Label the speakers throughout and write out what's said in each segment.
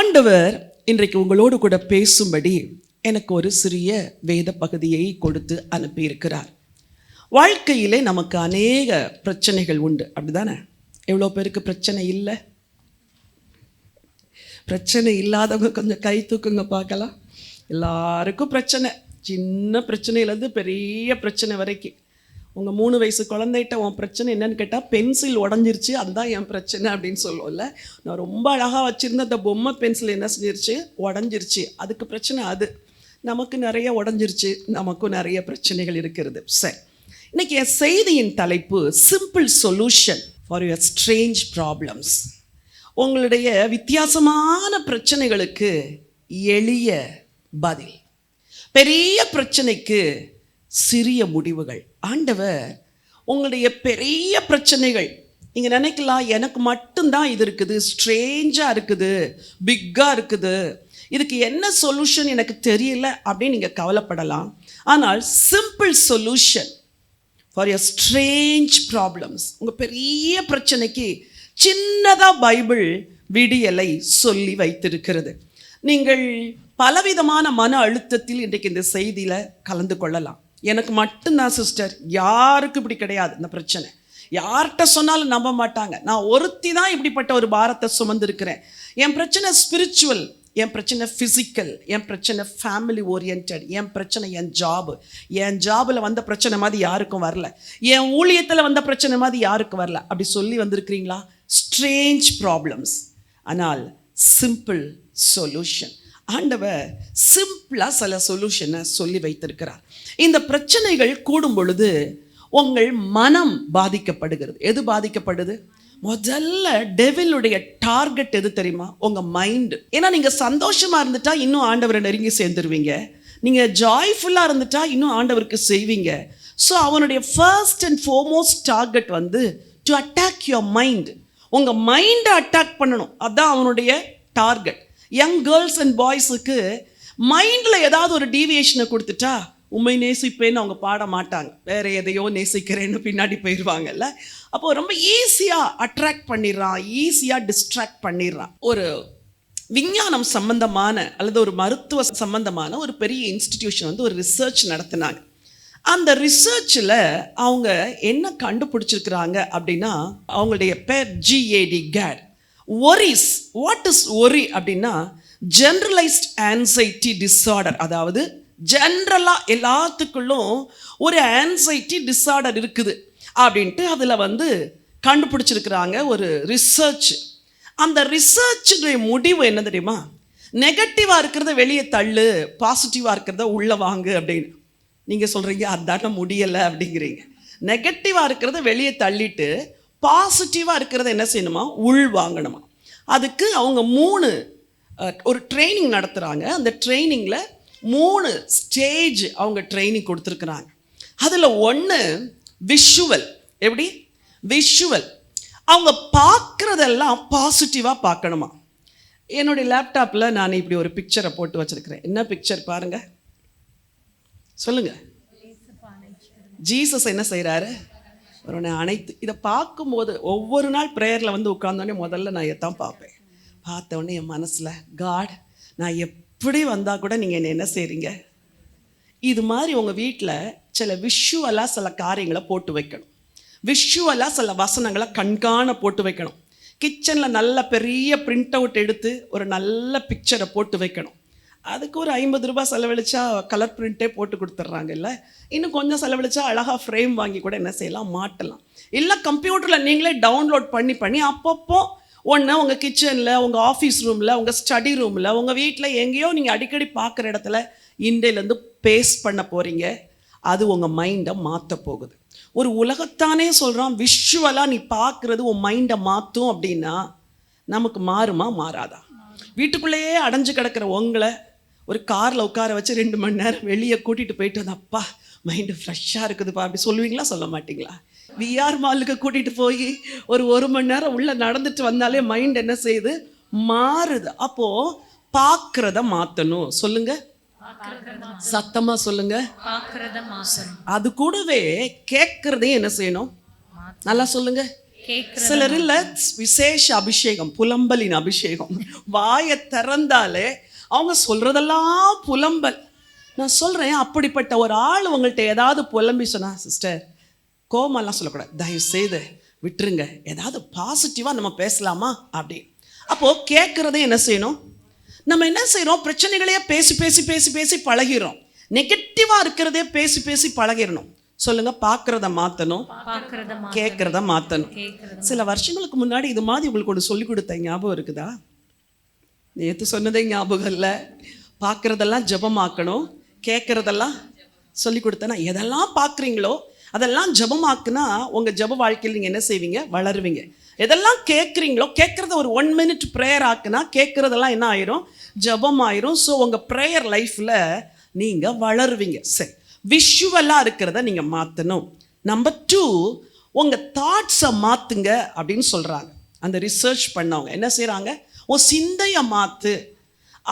Speaker 1: ஆண்டவர் இன்றைக்கு உங்களோடு கூட பேசும்படி எனக்கு ஒரு சிறிய வேத பகுதியை கொடுத்து அனுப்பியிருக்கிறார். வாழ்க்கையிலே நமக்கு அநேக பிரச்சனைகள் உண்டு, அப்படிதானே? எவ்வளோ பேருக்கு பிரச்சனை இல்லை? பிரச்சனை இல்லாதவங்க கொஞ்சம் கை தூக்குங்க பார்க்கலாம். எல்லாருக்கும் பிரச்சனை, சின்ன பிரச்சனையிலேருந்து பெரிய பிரச்சனை வரைக்கும். உங்கள் 3 வயசு குழந்தைகிட்ட உன் பிரச்சனை என்னன்னு கேட்டால் பென்சில் உடஞ்சிருச்சு, அதுதான் என் பிரச்சனை அப்படின்னு சொல்லுவோம்ல. நான் ரொம்ப அழகாக வச்சுருந்த அந்த பொம்மை பென்சில் என்ன செஞ்சிருச்சு, உடஞ்சிருச்சு, அதுக்கு பிரச்சனை அது. நமக்கு நிறைய உடஞ்சிருச்சு, நமக்கும் நிறைய பிரச்சனைகள் இருக்கிறது. சரி, இன்னைக்கு என் செய்தியின் தலைப்பு simple solution for your strange problems. உங்களுடைய வித்தியாசமான பிரச்சனைகளுக்கு எளிய பதில், பெரிய பிரச்சனைக்கு சிறிய முடிவுகள். ஆண்டவர் உங்களுடைய பெரிய பிரச்சனைகள், நீங்கள் நினைக்கலாம் எனக்கு மட்டும்தான் இது இருக்குது, ஸ்ட்ரேஞ்சாக இருக்குது, பிக்காக இருக்குது, இதுக்கு என்ன சொல்யூஷன் எனக்கு தெரியல அப்படின்னு நீங்கள் கவலைப்படலாம். ஆனால் simple solution for your strange problems, உங்கள் பெரிய பிரச்சனைக்கு சின்னதாக பைபிள் விடியலை சொல்லி வைத்திருக்கிறது. நீங்கள் பலவிதமான மன அழுத்தத்தில் இன்றைக்கு இந்த செய்தியில் கலந்து கொள்ளலாம். எனக்கு மட்டும்தான் சிஸ்டர், யாருக்கும் இப்படி கிடையாது இந்த பிரச்சனை, யார்கிட்ட சொன்னாலும் நம்ப மாட்டாங்க, நான் ஒருத்தி தான் இப்படிப்பட்ட ஒரு பாரத்தை சுமந்துருக்கிறேன், என் பிரச்சனை ஸ்பிரிச்சுவல், என் பிரச்சனை ஃபிசிக்கல், என் பிரச்சனை ஃபேமிலி ஓரியன்ட், என் பிரச்சனை என் ஜாபில் வந்த பிரச்சனை மாதிரி யாருக்கும் வரல, என் ஊழியத்தில் வந்த பிரச்சனை மாதிரி யாருக்கும் வரல, அப்படி சொல்லி வந்திருக்கிறீங்களா? Strange problems. ஆனால் சிம்பிள் சொல்யூஷன், ஆண்டவர் சிம்பிளாக சில சொல்யூஷனை சொல்லி வைத்திருக்கிறார். இந்த பிரச்சனைகள் கூடும் பொழுது உங்கள் மனம் பாதிக்கப்படுகிறது. எது பாதிக்கப்படுது? முதல்ல டெவிலுடைய டார்கெட் எது தெரியுமா? உங்கள் மைண்டு. ஏன்னா நீங்கள் சந்தோஷமாக இருந்துட்டா இன்னும் ஆண்டவரை நெருங்கி சேர்ந்துருவீங்க, நீங்கள் ஜாய்ஃபுல்லாக இருந்துட்டா இன்னும் ஆண்டவருக்கு செய்வீங்க. ஸோ அவனுடைய first and foremost target to attack your mind. உங்கள் மைண்டை அட்டாக் பண்ணணும், அதுதான் அவனுடைய டார்கெட். யங் கேர்ள்ஸ் அண்ட் பாய்ஸுக்கு மைண்டில் ஏதாவது ஒரு டீவியேஷனை கொடுத்துட்டா உண்மை நேசிப்பேன்னு அவங்க பாட மாட்டாங்க, வேறு எதையோ நேசிக்கிறேன்னு பின்னாடி போயிடுவாங்கல்ல. அப்போது ரொம்ப ஈஸியாக அட்ராக்ட் பண்ணிடுறான், ஈஸியாக டிஸ்ட்ராக்ட் பண்ணிடுறான். ஒரு விஞ்ஞானம் சம்பந்தமான அல்லது ஒரு மருத்துவ சம்பந்தமான ஒரு பெரிய இன்ஸ்டிடியூஷன் ஒரு ரிசர்ச் நடத்தினாங்க. அந்த ரிசர்ச்சில் அவங்க என்ன கண்டுபிடிச்சிருக்கிறாங்க அப்படின்னா, அவங்களுடைய பேர் GAD. ஒரிஸ். வாட் இஸ் ஒரி அப்படின்னா ஜென்ரலைஸ்ட் ஆன்சைட்டி டிஸார்டர். அதாவது ஜென்ரலாக எல்லாத்துக்குள்ளும் ஒரு ஆன்சைட்டி டிஸார்டர் இருக்குது அப்படின்ட்டு அதில் கண்டுபிடிச்சிருக்கிறாங்க ஒரு ரிசர்ச். அந்த ரிசர்ச்சுடைய முடிவு என்ன தெரியுமா? நெகட்டிவாக இருக்கிறத வெளியே தள்ளு, பாசிட்டிவாக இருக்கிறத உள்ளே வாங்கு அப்படின்னு. நீங்கள் சொல்கிறீங்க அதான முடியலை அப்படிங்கிறீங்க. நெகட்டிவாக இருக்கிறத வெளியே தள்ளிட்டு பாசிட்டிவாக இருக்கிறத என்ன செய்யணுமா? உள் வாங்கணுமா. அதுக்கு அவங்க 3 ஒரு ட்ரைனிங் நடத்துகிறாங்க. அந்த ட்ரைனிங்கில் 3 ஸ்டேஜ் அவங்க ட்ரைனிங் கொடுத்துருக்குறாங்க. அதில் 1 விஷுவல். எப்படி? விஷுவல். அவங்க பார்க்குறதெல்லாம் பாசிட்டிவாக பார்க்கணுமா. என்னுடைய லேப்டாப்பில் நான் இப்படி ஒரு பிக்சரை போட்டு வச்சுருக்கிறேன். என்ன பிக்சர் பாருங்கள், சொல்லுங்கள். ஜீசஸ் என்ன செய்கிறாரு? அவனை அனைத்து. இதை பார்க்கும்போது ஒவ்வொரு நாள் ப்ரேயரில் உட்கார்ந்தோடனே முதல்ல நான் எத்தான் பார்ப்பேன். பார்த்தோடனே என் மனசில், காட், நான் எப்படி வந்தால் கூட நீங்கள் என்ன செய்கிறீங்க? இது மாதிரி உங்கள் வீட்டில் சில விஷுவலாக சில காரியங்களை போட்டு வைக்கணும், விஷுவலாக சில வசனங்களை கண்காண போட்டு வைக்கணும். கிச்சனில் நல்ல பெரிய பிரிண்ட் அவுட் எடுத்து ஒரு நல்ல பிக்சரை போட்டு வைக்கணும். அதுக்கு ஒரு 50 ரூபாய் செலவழிச்சா கலர் பிரிண்ட்டே போட்டு கொடுத்துட்றாங்க இல்லை? இன்னும் கொஞ்சம் செலவழிச்சா அழகாக ஃப்ரேம் வாங்கி கூட என்ன செய்யலாம், மாட்டலாம். இல்லை கம்ப்யூட்டரில் நீங்களே டவுன்லோட் பண்ணி அப்பப்போ ஒன்று உங்கள் கிச்சனில், உங்கள் ஆஃபீஸ் ரூமில், உங்கள் ஸ்டடி ரூமில், உங்கள் வீட்டில் எங்கேயோ நீங்கள் அடிக்கடி பார்க்குற இடத்துல இன்றையிலேருந்து பேஸ்ட் பண்ண போகிறீங்க. அது உங்கள் மைண்டை மாற்ற போகுது. ஒரு உலகத்தானே சொல்கிறான், விஷுவலாக நீ பார்க்குறது உன் மைண்டை மாற்றும் அப்படின்னா நமக்கு மாறுமா மாறாதா? வீட்டுக்குள்ளேயே அடைஞ்சு கிடக்கிற உங்களை ஒரு காரில் உட்கார வச்சு 2 மணி நேரம் வெளியே கூட்டிகிட்டு போயிட்டு வந்து, அப்பா மைண்டு ஃப்ரெஷ்ஷாக இருக்குதுப்பா அப்படி சொல்லுவீங்களா, சொல்ல மாட்டிங்களா? VR மாலுக்கு கூட்டிகிட்டு போய் ஒரு 1 மணி நேரம் உள்ளே நடந்துட்டு வந்தாலே மைண்ட் என்ன செய்யுது, மாறுது. அப்போது பார்க்குறத மாற்றணும். சொல்லுங்க, சத்தமாக சொல்லுங்க. அது கூடவே கேட்குறதையும் என்ன செய்யணும்? நல்லா சொல்லுங்க. சிலர் இல்ல விசேஷ அபிஷேகம், புலம்பலின் அபிஷேகம். வாயை திறந்தாலே அவங்க சொல்றதெல்லாம் புலம்பல். நான் சொல்றேன், அப்படிப்பட்ட ஒரு ஆள் உங்கள்கிட்ட ஏதாவது புலம்பி சொன்னா, சிஸ்டர் கோமெல்லாம் சொல்லக்கூடாது, தயவு செய்து விட்டுருங்க, ஏதாவது பாசிட்டிவா நம்ம பேசலாமா அப்படி. அப்போ கேட்கறதே என்ன செய்யணும், நம்ம என்ன செய்யறோம், பிரச்சனைகளையே பேசி பேசி பேசி பேசி பழகிறோம். நெகட்டிவா இருக்கிறதே பேசி பேசி பழகிடணும். சொல்லுங்க, பார்க்கறத மாத்தணும், கேட்கறத மாத்தணும். சில வருஷங்களுக்கு முன்னாடி இது மாதிரி உங்களுக்கு ஒன்று சொல்லி கொடுத்த ஞாபகம் இருக்குதா? நேற்று சொன்னதே ஞாபகம் இல்லை. பார்க்கறதெல்லாம் ஜெபமாக்கணும், கேட்கறதெல்லாம் சொல்லி கொடுத்தேன்னா, எதெல்லாம் பார்க்குறீங்களோ அதெல்லாம் ஜெபமாக்குனா உங்க ஜெப வாழ்க்கையில் நீங்க என்ன செய்வீங்க, வளருவீங்க. எதெல்லாம் கேட்குறீங்களோ, கேட்கறத ஒரு 1 minute ப்ரேயர் ஆக்குனா கேட்கறதெல்லாம் என்ன ஆயிரும், ஜெபம் ஆயிரும். ஸோ உங்க ப்ரேயர் லைஃப்ல நீங்க வளருவீங்க. சரி, விஷுவலாக இருக்கிறத நீங்க மாற்றணும். நம்பர் 2, உங்க தாட்ஸை மாத்துங்க அப்படின்னு சொல்றாங்க. அந்த ரிசர்ச் பண்ணவங்க என்ன செய்யறாங்க, சிந்தையை மாத்து.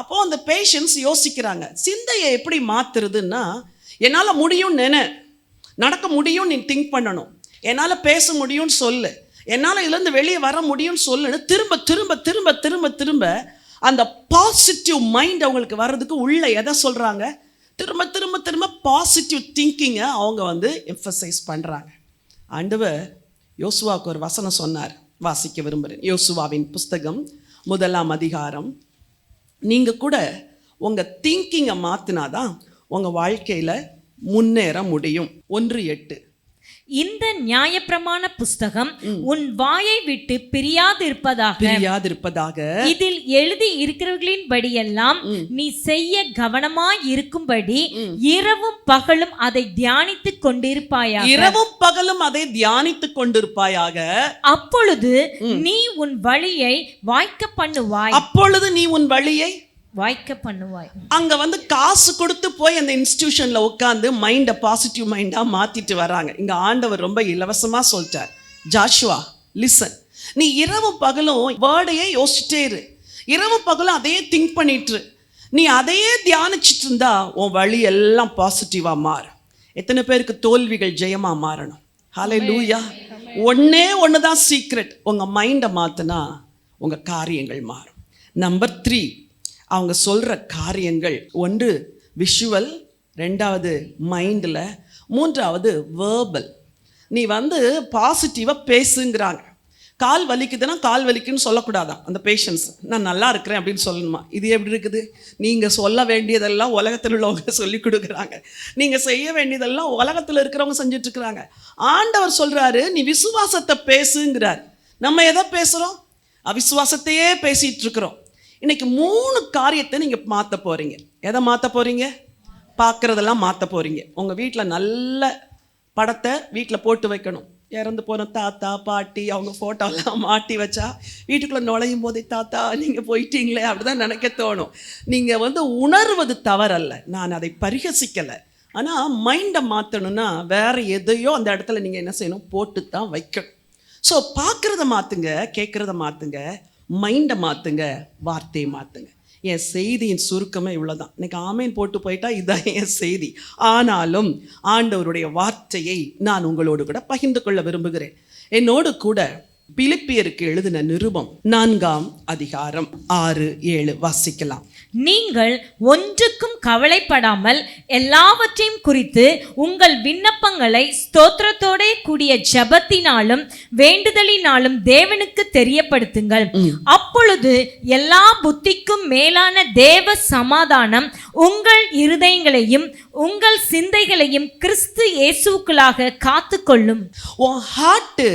Speaker 1: அப்போ அந்த பேஷண்ட்ஸ் யோசிக்கிறாங்க, சிந்தையை எப்படி மாத்துறதுன்னா, என்னால் முடியும், நடக்க முடியும், நீ திங்க் பண்ணணும், என்னால் பேச முடியும்னு சொல்லு, என்னால் இதுலேருந்து வெளியே வர முடியும்னு சொல்லுன்னு திரும்ப திரும்ப திரும்ப திரும்ப திரும்ப அந்த பாசிட்டிவ் மைண்ட் அவங்களுக்கு வர்றதுக்கு உள்ள எதை சொல்கிறாங்க, திரும்ப திரும்ப திரும்ப பாசிட்டிவ் திங்கிங்கை அவங்க எம்ஃபசைஸ் பண்ணுறாங்க. ஆண்டவர் யோசுவாவுக்கு ஒரு வசனம் சொன்னார், வாசிக்க விரும்புகிறேன். யோசுவாவின் புஸ்தகம் 1ஆம் அதிகாரம். நீங்கள் கூட உங்கள் திங்கிங்கை மாற்றினாதான் உங்கள் வாழ்க்கையில் முன்னேற முடியும். 1:8.
Speaker 2: இந்த நியாயப்பிரமாண புஸ்தகம் உன் வாயை விட்டு பிரியாதிருப்பதாக இதில் எழுதி இருக்கிறவர்களின் படியெல்லாம் நீ செய்ய கவனமாய் இருக்கும்படி இரவும் பகலும் அதை தியானித்துக் கொண்டிருப்பாயாக.
Speaker 1: இரவும் பகலும் அதை தியானித்துக் கொண்டிருப்பாயாக.
Speaker 2: அப்பொழுது நீ உன் வழியை வாய்க்க பண்ணுவாய்.
Speaker 1: அப்பொழுது நீ உன் வழியை
Speaker 2: வாய்க்க பண்ணுவாய்.
Speaker 1: அங்க காசு கொடுத்து போய் அந்த இன்ஸ்டிடியூஷன்ல உட்காந்து மைண்டை பாசிட்டிவ் மைண்டா மாத்திட்டு வராங்க. இங்க ஆண்டவர் ரொம்ப இலவசமா சொல்லிட்டார், ஜாஷுவா லிசன், நீ இரவும் பகலும் வேர்டையே யோசிச்சுட்டே இரு, இரவும் பகலும் அதையே திங்க் பண்ணிட்டு, நீ அதையே தியானிச்சுட்டு இருந்தா உன் வழி எல்லாம் பாசிட்டிவா மாறும். எத்தனை பேருக்கு தோல்விகள் ஜெயமா மாறணும்? ஹல்லேலூயா. ஒண்ணுதான் சீக்ரெட், உங்க மைண்டை மாத்தினா உங்க காரியங்கள் மாறும். நம்பர் 3, அவங்க சொல்கிற காரியங்கள், 1 விஷுவல், 2வது மைண்டில், 3வது வேர்பல். நீ பாசிட்டிவாக பேசுங்கிறாங்க. கால் வலிக்குதுன்னா கால் வலிக்குன்னு சொல்லக்கூடாதான் அந்த பேஷண்ட்ஸ், நான் நல்லா இருக்கிறேன் அப்படின்னு சொல்லணுமா? இது எப்படி இருக்குது? நீங்கள் சொல்ல வேண்டியதெல்லாம் உலகத்தில் உள்ளவங்க சொல்லி கொடுக்குறாங்க, நீங்கள் செய்ய வேண்டியதெல்லாம் உலகத்தில் இருக்கிறவங்க செஞ்சிட்ருக்குறாங்க. ஆண்டவர் சொல்கிறாரு, நீ விசுவாசத்தை பேசுங்கிறார். நம்ம எதை பேசுகிறோம்? அவிசுவாசத்தையே பேசிகிட்டு இருக்கிறோம். இன்னைக்கு 3 காரியத்தை நீங்கள் மாற்ற போகிறீங்க. எதை மாற்ற போகிறீங்க? பார்க்குறதெல்லாம் மாற்ற போகிறீங்க. உங்கள் வீட்டில் நல்ல படத்தை வீட்டில் போட்டு வைக்கணும். இறந்து போன தாத்தா பாட்டி அவங்க ஃபோட்டோலாம் மாட்டி வச்சா வீட்டுக்குள்ளே நுழையும் போதே தாத்தா நீங்கள் போயிட்டீங்களே அப்படிதான் நினைக்க தோணும். நீங்கள் உணர்வது தவறல்ல, நான் அதை பரிகசிக்கலை. ஆனால் மைண்டை மாற்றணும்னா வேறு எதையோ அந்த இடத்துல நீங்கள் என்ன செய்யணும், போட்டு தான் வைக்கணும். ஸோ பார்க்குறத மாற்றுங்க, கேட்குறத மாற்றுங்க, மைண்டை மாற்றுங்க, வார்த்தையை மாற்றுங்க. என் செய்தியின் சுருக்கமே இவ்வளோதான். இன்னைக்கு ஆமேன் போட்டு போயிட்டா இதுதான் என் செய்தி. ஆனாலும் ஆண்டவருடைய வார்த்தையை நான் உங்களோடு கூட பகிர்ந்து கொள்ள விரும்புகிறேன். என்னோடு கூட பிலிப்பியருக்கு எழுதின நிருபம் 4ஆம் அதிகாரம் 6-7 வாசிக்கலாம்.
Speaker 2: நீங்கள் ஒன்றுக்கும் கவலைப்படாமல் எல்லாவற்றையும் குறித்து உங்கள் விண்ணப்பங்களை ஸ்தோத்திரத்தோட கூடிய ஜெபத்தினாலும் வேண்டுதலினாலும் தேவனுக்கு தெரியப்படுத்துங்கள். அப்பொழுது எல்லா புத்திக்கும் மேலான தேவ சமாதானம் உங்கள் இருதயங்களையும் உங்கள் சிந்தைகளையும் கிறிஸ்து இயேசுவுக்குள்ளாக காத்துக்கொள்ளும்.
Speaker 1: உன் ஹார்ட்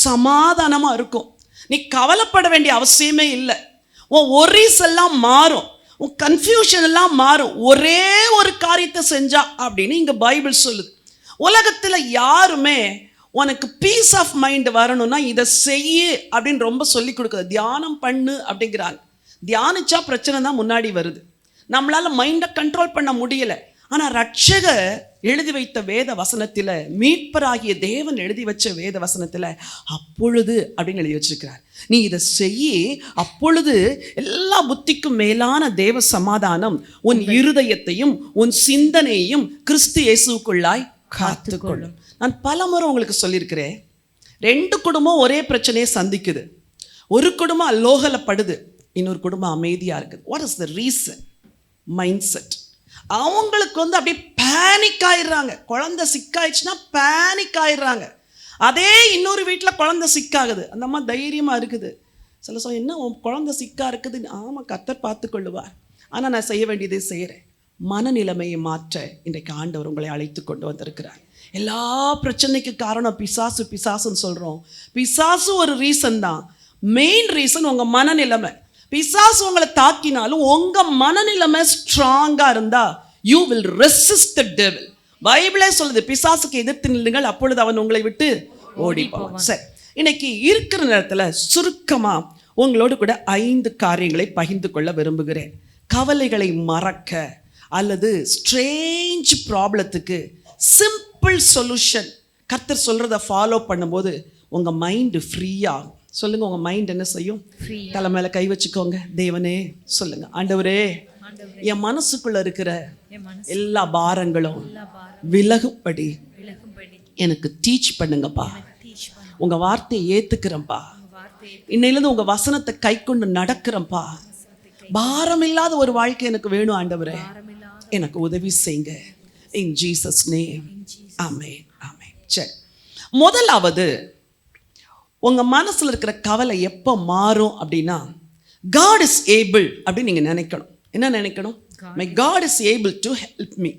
Speaker 1: சமாதானமா இருக்கும். நீ கவலைப்பட வேண்டிய அவசியமே இல்லை. உன் ஒரீஸ் எல்லாம் மாறும், உன் கன்ஃபியூஷன் எல்லாம் மாறும், ஒரே ஒரு காரியத்தை செஞ்சா அப்படின்னு இங்க பைபிள் சொல்லுது. உலகத்துல யாருமே உனக்கு பீஸ் ஆஃப் மைண்ட் வரணும்னா இதை செய்யு அப்படின்னு ரொம்ப சொல்லி கொடுக்குது. தியானம் பண்ணு அப்படிங்கிறாங்க. தியானிச்சா பிரச்சனை தான் முன்னாடி வருது. நம்மளால மைண்டை கண்ட்ரோல் பண்ண முடியல. ஆனால் ரட்சகர் எழுதி வைத்த வேத வசனத்தில், மீட்பராகிய தேவன் எழுதி வச்ச வேத வசனத்தில் அப்பொழுது அப்படின்னு எழுதி வச்சிருக்கிறார். நீ இதை செய்யி, அப்பொழுது எல்லா புத்திக்கும் மேலான தேவ சமாதானம் உன் இருதயத்தையும் உன் சிந்தனையையும் கிறிஸ்து இயேசுவுக்குள்ளாய் காத்துக்கொள்ளும். நான் பல முறை உங்களுக்கு சொல்லியிருக்கிறேன், 2 குடும்பம் ஒரே பிரச்சனையை சந்திக்குது. ஒரு குடும்பம் அல்லோகலப்படுது, இன்னொரு குடும்பம் அமைதியாக இருக்குது. What is the reason? Mind set. அவங்களுக்கு அப்படியே பேனிக் ஆயிடுறாங்க. குழந்தை சிக்காயிடுச்சுன்னா பேனிக் ஆயிடுறாங்க. அதே இன்னொரு வீட்டில் குழந்தை சிக்காகுது, அந்த அம்மா தைரியமாக இருக்குது. சில சமயம் என்ன உன் குழந்தை சிக்கா இருக்குது, ஆமாம் கர்த்தர் பார்த்து கொள்ளுவார், ஆனால் நான் செய்ய வேண்டியதே செய்கிறேன். மனநிலைமையை மாற்ற இன்றைக்கு ஆண்டவர் உங்களை அழைத்து கொண்டு வந்திருக்கிறார். எல்லா பிரச்சனைக்கு காரணம் பிசாசுன்னு சொல்கிறோம். பிசாசு ஒரு ரீசன் தான். மெயின் ரீசன் உங்கள் மனநிலைமை. பிசாசு உங்களை தாக்கினாலும் உங்கள் மனநிலைமை ஸ்ட்ராங்காக இருந்தால் you will resist the devil. பைபிளே சொல்லுது, பிசாசுக்கு எதிர்த்து நில்லுங்கள், அப்பொழுது அவன் உங்களை விட்டு ஓடி போவான். சரி, இன்னைக்கு இருக்கிற நேரத்தில் சுருக்கமாக உங்களோடு கூட 5 காரியங்களை பகிர்ந்து கொள்ள விரும்புகிறேன். கவலைகளை மறக்க அல்லது ஸ்ட்ரேஞ்ச் ப்ராப்ளத்துக்கு சிம்பிள் சொல்யூஷன். கர்த்தர் சொல்கிறத ஃபாலோ பண்ணும்போது உங்கள் மைண்டு ஃப்ரீயாகும். சொல்லுங்கள், உங்கள் மைண்ட் என்ன செய்யும்? தலை மேலே கை வச்சுக்கோங்க. தேவனே சொல்லுங்கள், ஆண்டவரே என் மனசுக்குள்ள இருக்கிற எல்லா பாரங்களும் விலகும்படி எனக்கு டீச் பண்ணுங்கப்பா. உங்க வார்த்தையை ஏத்துக்கிறேன்ப்பா. இன்னையிலிருந்து உங்க வசனத்தை கை கொண்டு நடக்கிறேன்ப்பா. பாரம் இல்லாத ஒரு வாழ்க்கை எனக்கு வேணும் ஆண்டவரே, எனக்கு உதவி செய்யுங்க. இன் ஜீசஸ் நேம், ஆமென், ஆமென். சரி, முதலாவது உங்க மனசுல இருக்கிற கவலை எப்போ மாறும் அப்படின்னா, God is able அப்படின்னு நீங்க நினைக்கணும். என்ன நினைக்கணும்? My God is able to help me.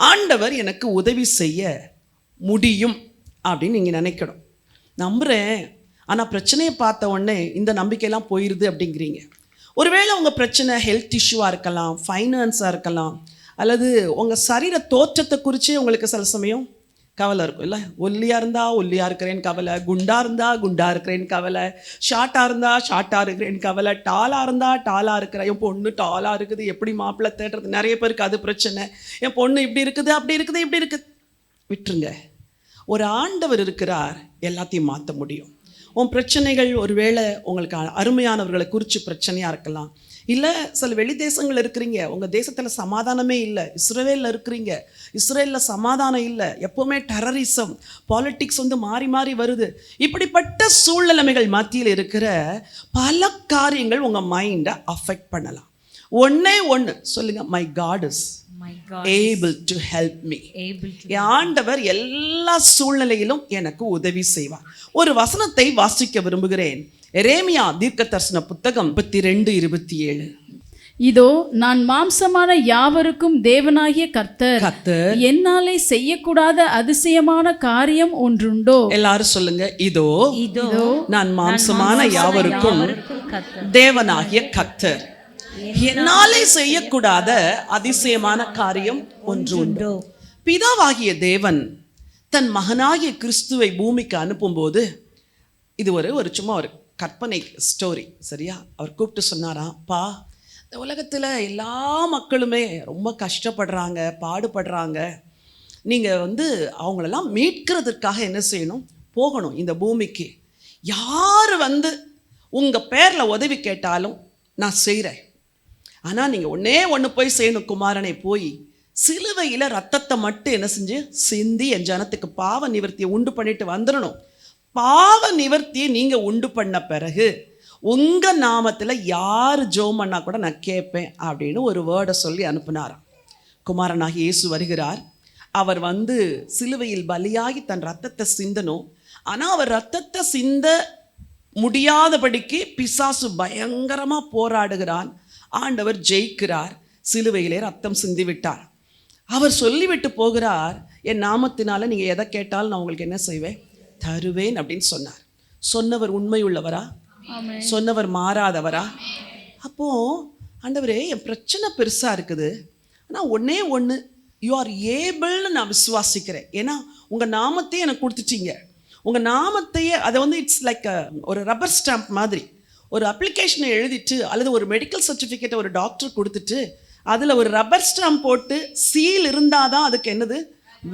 Speaker 1: ஆண்டவர் எனக்கு உதவி செய்ய முடியும் அப்படின்னு நீங்கள் நினைக்கணும். நம்புகிறேன், ஆனால் பிரச்சனையை பார்த்த உடனே இந்த நம்பிக்கையெல்லாம் போயிடுது அப்படிங்கிறீங்க. ஒருவேளை உங்கள் பிரச்சனை ஹெல்த் இஷ்யூவாக இருக்கலாம், ஃபைனான்ஸாக இருக்கலாம், அல்லது உங்கள் சரீர தோற்றத்தை குறித்தே உங்களுக்கு சில சமயம் கவலை இருக்கும். இல்லை, ஒல்லியாக இருந்தால் ஒல்லியாக இருக்கிறேன்னு கவலை, குண்டாக இருந்தால் குண்டாக இருக்கிறேன்னு கவலை, ஷார்ட்டாக இருந்தால் ஷார்ட்டாக இருக்கிறேன்னு கவலை, டாலாக இருந்தால் டாலாக இருக்கிறேன். என் பொண்ணு டாலாக இருக்குது, எப்படி மாப்பிள்ளை தேடுறது? நிறைய பேருக்கு அது பிரச்சனை. என் பொண்ணு இப்படி இருக்குது, அப்படி இருக்குது, இப்படி இருக்குது. விட்டுருங்க. ஒரு ஆண்டவர் இருக்கிறார், எல்லாத்தையும் மாற்ற முடியும். உன் பிரச்சனைகள் ஒருவேளை உங்களுக்கு அருமையானவர்களை குறித்து பிரச்சனையாக இருக்கலாம். இல்லை, சில வெளி தேசங்கள் இருக்கிறீங்க, உங்கள் தேசத்தில் சமாதானமே இல்லை. இஸ்ரேலில் இருக்கிறீங்க, இஸ்ரேலில் சமாதானம் இல்லை. எப்போவுமே டெரரிசம், பாலிட்டிக்ஸ் மாறி மாறி வருது. இப்படிப்பட்ட சூழ்நிலைமைகள் மத்தியில் இருக்கிற பல காரியங்கள் உங்கள் மைண்டை அஃபெக்ட் பண்ணலாம். ஒன்று சொல்லுங்கள், my God is able to help me. ஆண்டவர் எல்லா சூழ்நிலையிலும் எனக்கு உதவி செய்வார். ஒரு வசனத்தை வாசிக்க விரும்புகிறேன். எரேமியா தீர்க்கதரிசன புத்தகம் 32:27.
Speaker 3: இதோ நான் மாம்சமான யாவருக்கும் தேவனாகிய கர்த்தர், என்னாலே செய்யக்கூடாத அதிசயமான காரியம் ஒன்றுண்டோ?
Speaker 1: எல்லாரும் சொல்லுங்க, இதோ நான் மாம்சமான யாவருக்கும் தேவனாகிய கர்த்தர், என்னாலே செய்யக்கூடாத அதிசயமான காரியம் ஒன்று உண்டோ? பிதாவாகிய தேவன் தன் மகனாகிய கிறிஸ்துவை பூமிக்கு அனுப்பும்போது, இது ஒரு சும்மா ஒரு கற்பனை ஸ்டோரி, சரியா? அவர் கூப்பிட்டு சொன்னாராம், பா, இந்த உலகத்தில் எல்லா மக்களுமே ரொம்ப கஷ்டப்படுறாங்க, பாடுபடுறாங்க. நீங்கள் அவங்களெல்லாம் மீட்கிறதுக்காக என்ன செய்யணும்? போகணும் இந்த பூமிக்கு. யார் உங்கள் பேரில் உதவி கேட்டாலும் நான் செய்கிறேன். ஆனால் நீங்கள் ஒன்று போய் செய்யணும், குமாரனை போய் சிலுவையில் ரத்தத்தை மட்டும் என்ன செஞ்சு சிந்தி என் ஜனத்துக்கு பாவ நிவர்த்தியை உண்டு பண்ணிட்டு வந்துடணும். பாவ நிவர்த்தியை நீங்கள் உண்டு பண்ண பிறகு உங்கள் நாமத்தில் யார் ஜெபம் பண்ணால் கூட நான் கேட்பேன் அப்படின்னு ஒரு வேர்டை சொல்லி அனுப்புனாராம். குமாரனாகி இயேசு வருகிறார். அவர் சிலுவையில் பலியாகி தன் ரத்தத்தை சிந்தணும். ஆனால் அவர் ரத்தத்தை சிந்த முடியாதபடிக்கு பிசாசு பயங்கரமாக போராடுகிறான். ஆண்டவர் ஜெயிக்கிறார். சிலுவையிலே ரத்தம் சிந்தி விட்டார். அவர் சொல்லிவிட்டு போகிறார், என் நாமத்தினால நீங்கள் எதை கேட்டாலும் நான் உங்களுக்கு என்ன செய்வேன்? தருவேன் அப்படின்னு சொன்னார். சொன்னவர் உண்மை உள்ளவரா? சொன்னவர் மாறாதவரா? அப்போ ஆண்டவரே, என் பிரச்சனை பெருசாக இருக்குது, ஆனால் ஒன்று யூ ஆர் ஏபிள்னு நான் விசுவாசிக்கிறேன். ஏன்னா உங்கள் நாமத்தையே எனக்கு கொடுத்துட்டீங்க. உங்கள் நாமத்தையே அதை இட்ஸ் லைக் ஒரு ரப்பர் ஸ்டாம்ப் மாதிரி. ஒரு அப்ளிகேஷனை எழுதிட்டு அல்லது ஒரு மெடிக்கல் சர்டிஃபிகேட்டை ஒரு டாக்டர் கொடுத்துட்டு அதில் ஒரு ரப்பர் ஸ்டாம்ப் போட்டு சீல் இருந்தால் தான் அதுக்கு என்னது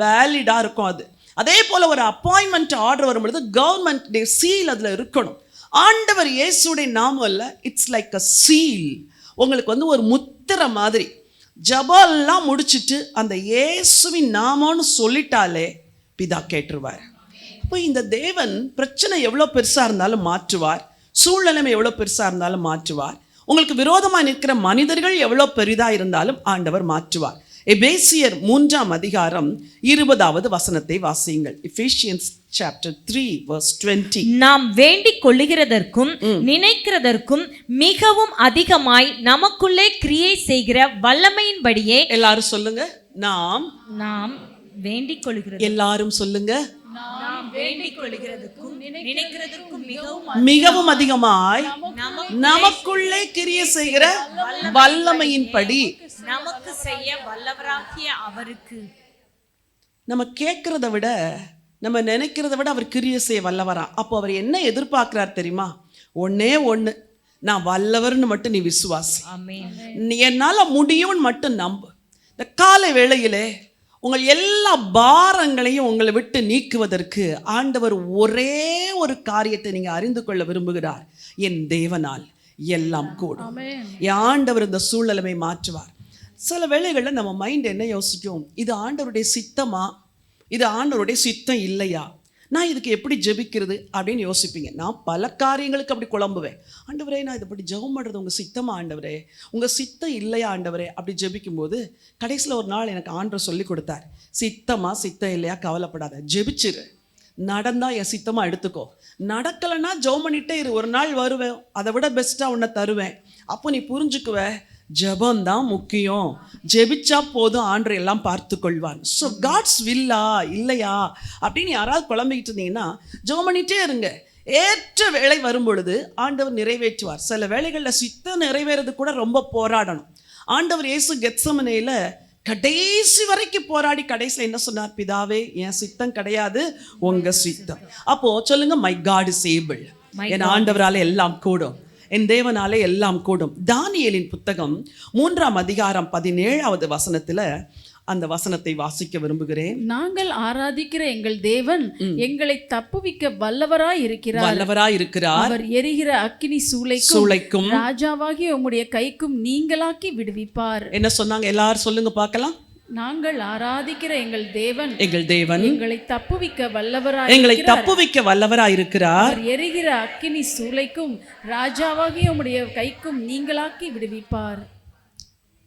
Speaker 1: வேலிடாக இருக்கும். அதே போல் ஒரு அப்பாயின்மெண்ட் ஆர்டர் வரும்பொழுது கவர்மெண்ட் சீல் அதில் இருக்கணும். ஆண்டவர் இயேசுடைய நாமம் இல்லை, இட்ஸ் லைக் அ சீல். உங்களுக்கு ஒரு முத்திரை மாதிரி. ஜபெல்லாம் முடிச்சுட்டு அந்த இயேசுவின் நாமம்னு சொல்லிட்டாலே பிதா கேட்டுருவார். இப்போ இந்த தேவன் பிரச்சனை எவ்வளோ பெருசா இருந்தாலும் மாற்றுவார், சூழ்நிலைமை எவ்வளோ பெருசா இருந்தாலும் மாற்றுவார், உங்களுக்கு விரோதமா நிற்கிற மனிதர்கள் எவ்வளோ பெரிதா இருந்தாலும் ஆண்டவர் மாற்றுவார். எபேசியர் 3ஆம் அதிகாரம் 20வது வசனத்தை வாசியுங்கள். Ephesians chapter 3 verse 20.
Speaker 2: நாம் வேண்டிக் கொள்ளுகிறதற்கும் நினைக்கிறதற்கும் மிகவும் அதிகமாய் நமக்குள்ளே கிரியை செய்கிற வல்லமையின்படியே.
Speaker 1: எல்லாரும் சொல்லுங்க, நாம்
Speaker 2: வேண்டிக் கொள்ளுகிறது.
Speaker 1: எல்லாரும் சொல்லுங்க,
Speaker 2: நாம் வேண்டிக் கொள்ளுகிறதற்கும் நினைக்கிறதற்கும்
Speaker 1: மிகவும் அதிகமாய் நமக்குள்ளே கிரியை செய்கிற வல்லமையின்படி
Speaker 2: நமக்கு செய்ய வல்லவராகிய அவருக்கு.
Speaker 1: நம்ம கேட்கறத விட நம்ம நினைக்கிறத விட அவர் கிரியை செய்ய வல்லவரா. அப்போ அவர் என்ன எதிர்பார்க்கிறார் தெரியுமா? ஒண்ணே ஒண்ணு, நான் வல்லவர்னு மட்டும் நீ விசுவாசி, என்னால முடியும்னு மட்டும் நம்பு. இந்த காலை வேளையிலே உங்கள் எல்லா பாரங்களையும் உங்களை விட்டு நீக்குவதற்கு ஆண்டவர் ஒரே ஒரு காரியத்தை நீங்க அறிந்து கொள்ள விரும்புகிறார். என் தேவனால் எல்லாம் கூடும். என் ஆண்டவர் இந்த சூழ்நிலைமை மாற்றுவார். சில வேளைகளில் நம்ம மைண்ட் என்ன யோசிக்கும், இது ஆண்டவருடைய சித்தமா, இது ஆண்டவருடைய சித்தம் இல்லையா, நான் இதுக்கு எப்படி ஜெபிக்கிறது அப்படின்னு யோசிப்பீங்க. நான் பல காரியங்களுக்கு அப்படி குழம்புவேன். ஆண்டவரே, நான் இதை இப்படி ஜெபம் பண்ணுறது உங்கள் சித்தமா ஆண்டவரே, உங்கள் சித்தம் இல்லையா ஆண்டவரே அப்படி ஜெபிக்கும்போது கடைசியில் ஒரு நாள் எனக்கு ஆண்டவர் சொல்லி கொடுத்தார், சித்தமா சித்தம் இல்லையா கவலைப்படாத, ஜெபிச்சிரு, நடந்தா என் சித்தமாக எடுத்துக்கோ, நடக்கலைன்னா ஜெபம் பண்ணிட்டே இரு, ஒரு நாள் வருவேன், அதை விட பெஸ்ட்டாக உன்னை தருவேன், அப்போ நீ புரிஞ்சுக்குவ ஜெபந்தான் முக்கியம், ஜெபிச்சா போதும், ஆண்டவர் எல்லாம் பார்த்து கொள்வார். ஸோ காட்ஸ் வில்லா இல்லையா அப்படின்னு யாராவது குழம்பிக்கிட்டு இருந்தீங்கன்னா ஜெபம் பண்ணிட்டே இருங்க. ஏற்ற வேளை வரும் பொழுது ஆண்டவர் நிறைவேற்றுவார். சில வேளைகளில் சித்தம் நிறைவேறது கூட ரொம்ப போராடணும். ஆண்டவர் இயேசு கெத்சமனேல கடைசி வரைக்கும் போராடி கடைசியில் என்ன சொன்னார்? பிதாவே, என் சித்தம் கிடையாது, உங்க சித்தம். அப்போ சொல்லுங்க, மை காட் இஸ் ஏபிள், என் ஆண்டவரால எல்லாம் கூடும், என் தேவனாலே எல்லாம் கூடும். தானியேலின் புத்தகம் 3ஆம் அதிகாரம் 17வது வசனத்துல அந்த வசனத்தை வாசிக்க விரும்புகிறேன்.
Speaker 3: நாங்கள் ஆராதிக்கிற எங்கள் தேவன் எங்களை தப்புவிக்க வல்லவராய் இருக்கிறார். அவர் எரிகிற அக்கினி சூளைக்கும் ராஜாவாகிய உம்முடைய கைக்கும் நீங்களாக்கி விடுவிப்பார்.
Speaker 1: என்ன சொன்னாங்க? எல்லாரும் சொல்லுங்க பார்க்கலாம்.
Speaker 3: நாங்கள் ஆராதிக்கிற எங்கள் தேவன் எங்களை தப்புவிக்க வல்லவராய் இருக்கிறார். எரிகிற அக்கினி சூளைக்கும் ராஜாவாகிய உம்முடைய கைக்கும் நீங்களாக்கி விடுவிப்பார்.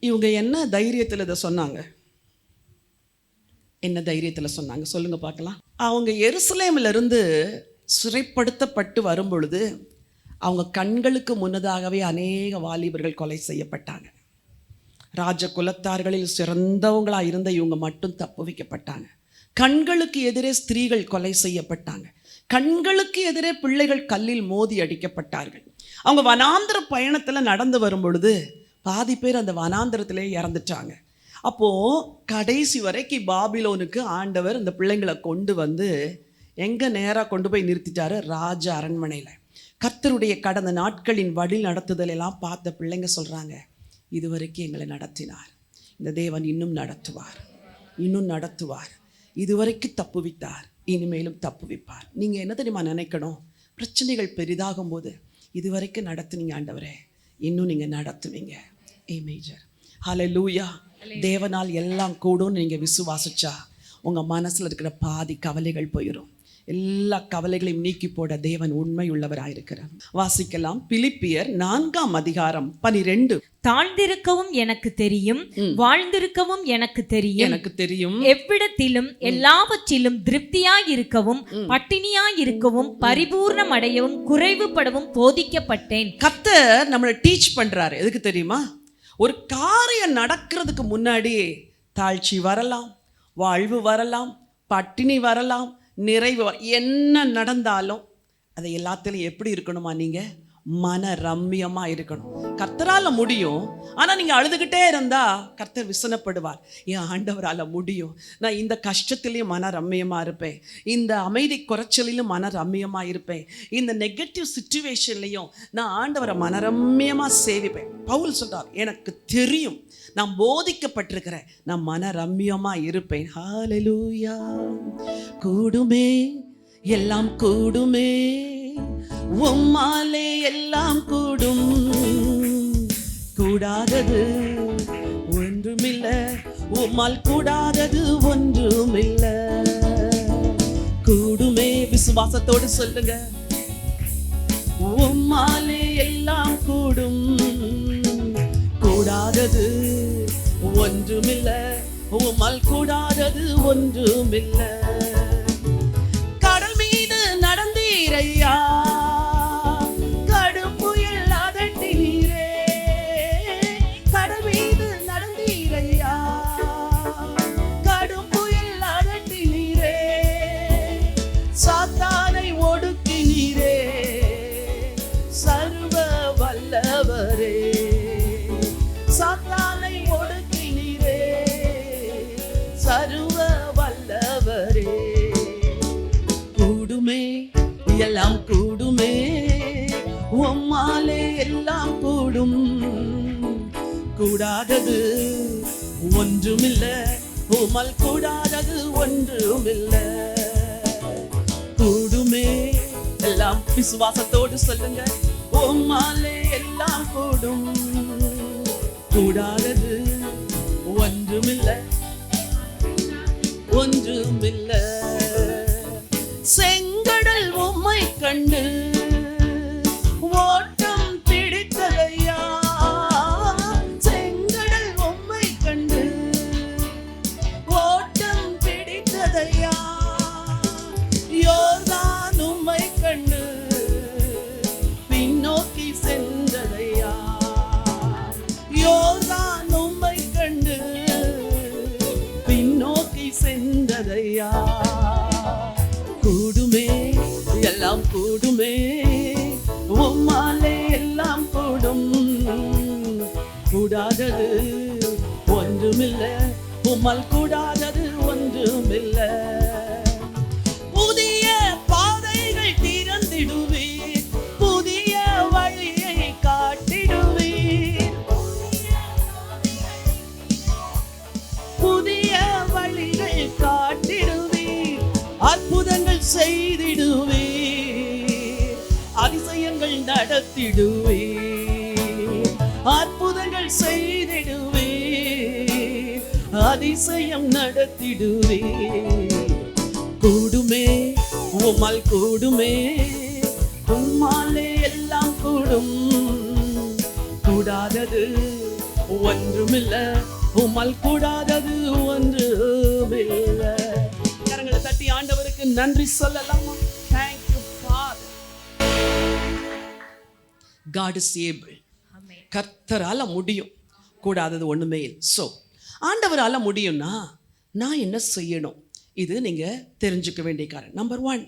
Speaker 1: இவங்க என்ன தைரியத்தில் இதை சொன்னாங்க? என்ன தைரியத்தில் சொன்னாங்க சொல்லுங்க பார்க்கலாம். அவங்க எருசலேமில் இருந்து சிறைப்படுத்தப்பட்டு வரும் பொழுது அவங்க கண்களுக்கு முன்னதாகவே அநேக வாலிபர்கள் கொலை செய்யப்பட்டாங்க. ராஜ குலத்தார்களில் சிறந்தவங்களா இருந்த இவங்க மட்டும் தப்பு வைக்கப்பட்டாங்க. கண்களுக்கு எதிரே ஸ்திரீகள் கொலை செய்யப்பட்டாங்க. கண்களுக்கு எதிரே பிள்ளைகள் கல்லில் மோதி அடிக்கப்பட்டார்கள். அவங்க வனாந்திர பயணத்துல நடந்து வரும் பொழுது பாதி பேர் அந்த வனாந்திரத்திலே இறந்துட்டாங்க. அப்போ கடைசி வரைக்கும் பாபிலோனுக்கு ஆண்டவர் இந்த பிள்ளைங்களை கொண்டு வந்து எங்க நேரா கொண்டு போய் நிறுத்திட்டாரு? ராஜ அரண்மனையில. கர்த்தருடைய கடந்த நாட்களின் வழி நடத்துதல் எல்லாம் பார்த்த பிள்ளைங்க சொல்றாங்க, இதுவரைக்கும் எங்களை நடத்தினார், இந்த தேவன் இன்னும் நடத்துவார், இதுவரைக்கும் தப்புவித்தார், இனிமேலும் தப்புவிப்பார். நீங்கள் என்ன தெரியுமா நினைக்கணும்? பிரச்சனைகள் பெரிதாகும் போது இதுவரைக்கும் நடத்துனீங்க ஆண்டவரே, இன்னும் நீங்கள் நடத்துவீங்க. மேஜர் ஹல்லேலூயா. தேவனால் எல்லாம் கூடும்னு நீங்கள் விசுவாசிச்சா உங்கள் மனசில் இருக்கிற பாதி கவலைகள் போயிடும். எல்லா கவலைகளையும் நீக்கி போட தேவன் உண்மை உள்ளவராயிருக்கிறார். வாசிக்கலாம். பிலிப்பியர் 4ஆம் அதிகாரம் 12.
Speaker 2: தாழ்ந்திருக்கவும் எனக்கு தெரியும், வாழ்ந்திருக்கவும் எனக்கு தெரியும், எவ்விடத்திலும் எல்லாவற்றிலும் திருப்தியாயிருக்கவும் பட்டினியாயிருக்கவும் பரிபூர்ணம் அடையவும் குறைவுபடவும் போதிக்கப்பட்டேன்.
Speaker 1: கர்த்தர் நம்மளை டீச் பண்றாரு. எதுக்கு தெரியுமா? ஒரு காரியம் நடக்கிறதுக்கு முன்னாடி தாழ்ச்சி வரலாம், வாழ்வு வரலாம், பட்டினி வரலாம், நிறைவு, என்ன நடந்தாலும் அதை எல்லாத்திலும் எப்படி இருக்கணுமா? நீங்கள் மன ரம்மியமாக இருக்கணும். கர்த்தரால் முடியும். ஆனால் நீங்கள் அழுதுகிட்டே இருந்தால் கர்த்தர் விசனப்படுவார். என் ஆண்டவரால் முடியும், நான் இந்த கஷ்டத்துலேயும் மன ரம்மியமாக இருப்பேன், இந்த அமைதி குறைச்சலிலும் மன ரம்மியமாக இருப்பேன், இந்த நெகட்டிவ் சிச்சுவேஷன்லையும் நான் ஆண்டவரை மனரம்மியமாக சேவிப்பேன். பவுல் சொல்றார், எனக்கு தெரியும், நான் போதிக்கப்பட்டிருக்கிறேன், நான் மன ரம்மியமாக இருப்பேன். ஹல்லேலூயா. கூடுமே, எல்லாம் கூடுமே, உம்மாலே எல்லாம் கூடும், கூடாதது ஒன்றுமில்லை, உம்மால் கூடாதது ஒன்றுமில்லை. கூடுமே. விசுவாசத்தோடு சொல்லுங்க, உம்மாலே எல்லாம் கூடும், கூடாதது ஒன்றுமில்ல, உம்மால் கூடாதது ஒன்றுமில்ல. கடல் மீது நடந்தீரையா, கடும் புயல் அதட்டினீரே. கடல் மீது நடந்தீரையா, கடும் புயல் அதட்டினீரே. சாத்தானை ஒடுக்கினீரே, சர்வ வல்லவரே. சாத்தானை ஒடுக்கினீரே, சர்வ வல்லவரே. கூடுமே, எல்லாம் கூடுமே, உம்மாலே எல்லாம் கூடும், கூடாதது ஒன்றுமில்ல, உம்மால் கூடாதது ஒன்றுமில்ல. கூடுமே, எல்லாம் விசுவாசத்தோடு சொல்லுங்க, உம்மாலே எல்லாம் கூடும், கூடாதது ஒன்றுமில்ல, ஒன்றுமில்ல. செங்கடல் உம்மை கண்டு ஓட்டம் பிடித்ததையா, செங்கடல் உம்மை கண்டு ஓட்டம் பிடித்ததையா. யோர்தான் உம்மை கண்டு பின்னோக்கி சென்றதையா, யோர்தான் உம்மை கண்டு பின்னோக்கி சென்றதையா. கூடுமே, எல்லாம் கூடுமே, உம்மாலே எல்லாம் கூடும், கூடாதது ஒன்றுமில்ல, உம்மால் கூடாதது ஒன்றுமில்ல. புதிய பாதைகள் திறந்திடுவீர், புதிய வழியை காட்டிடுவீர், புதிய வழிகள் காட்டிடுவீர். அற்புதங்கள் செய்திடுவீர், அதிசயங்கள் நடத்திடுவீர். அற்புதங்கள் செய்திடுவீர், அதிசயம் நடத்திடுவீர். கூடுமே, உம்மால் கூடுமே, உம்மாலே எல்லாம் கூடும், கூடாதது ஒன்றுமில்ல, உம்மால் கூடாதது ஒன்றுமில்ல. கரங்களை தட்டி ஆண்டவருக்கு நன்றி சொல்லலாமா? Thank you Father. God is able. கர்த்தரால முடியும், கூடாதது ஒண்ணுமே இல்லை. ஸோ ஆண்டவரால முடியும்னா நான் என்ன செய்யணும்? இது நீங்க தெரிஞ்சுக்க வேண்டிய காரணம். Number 1,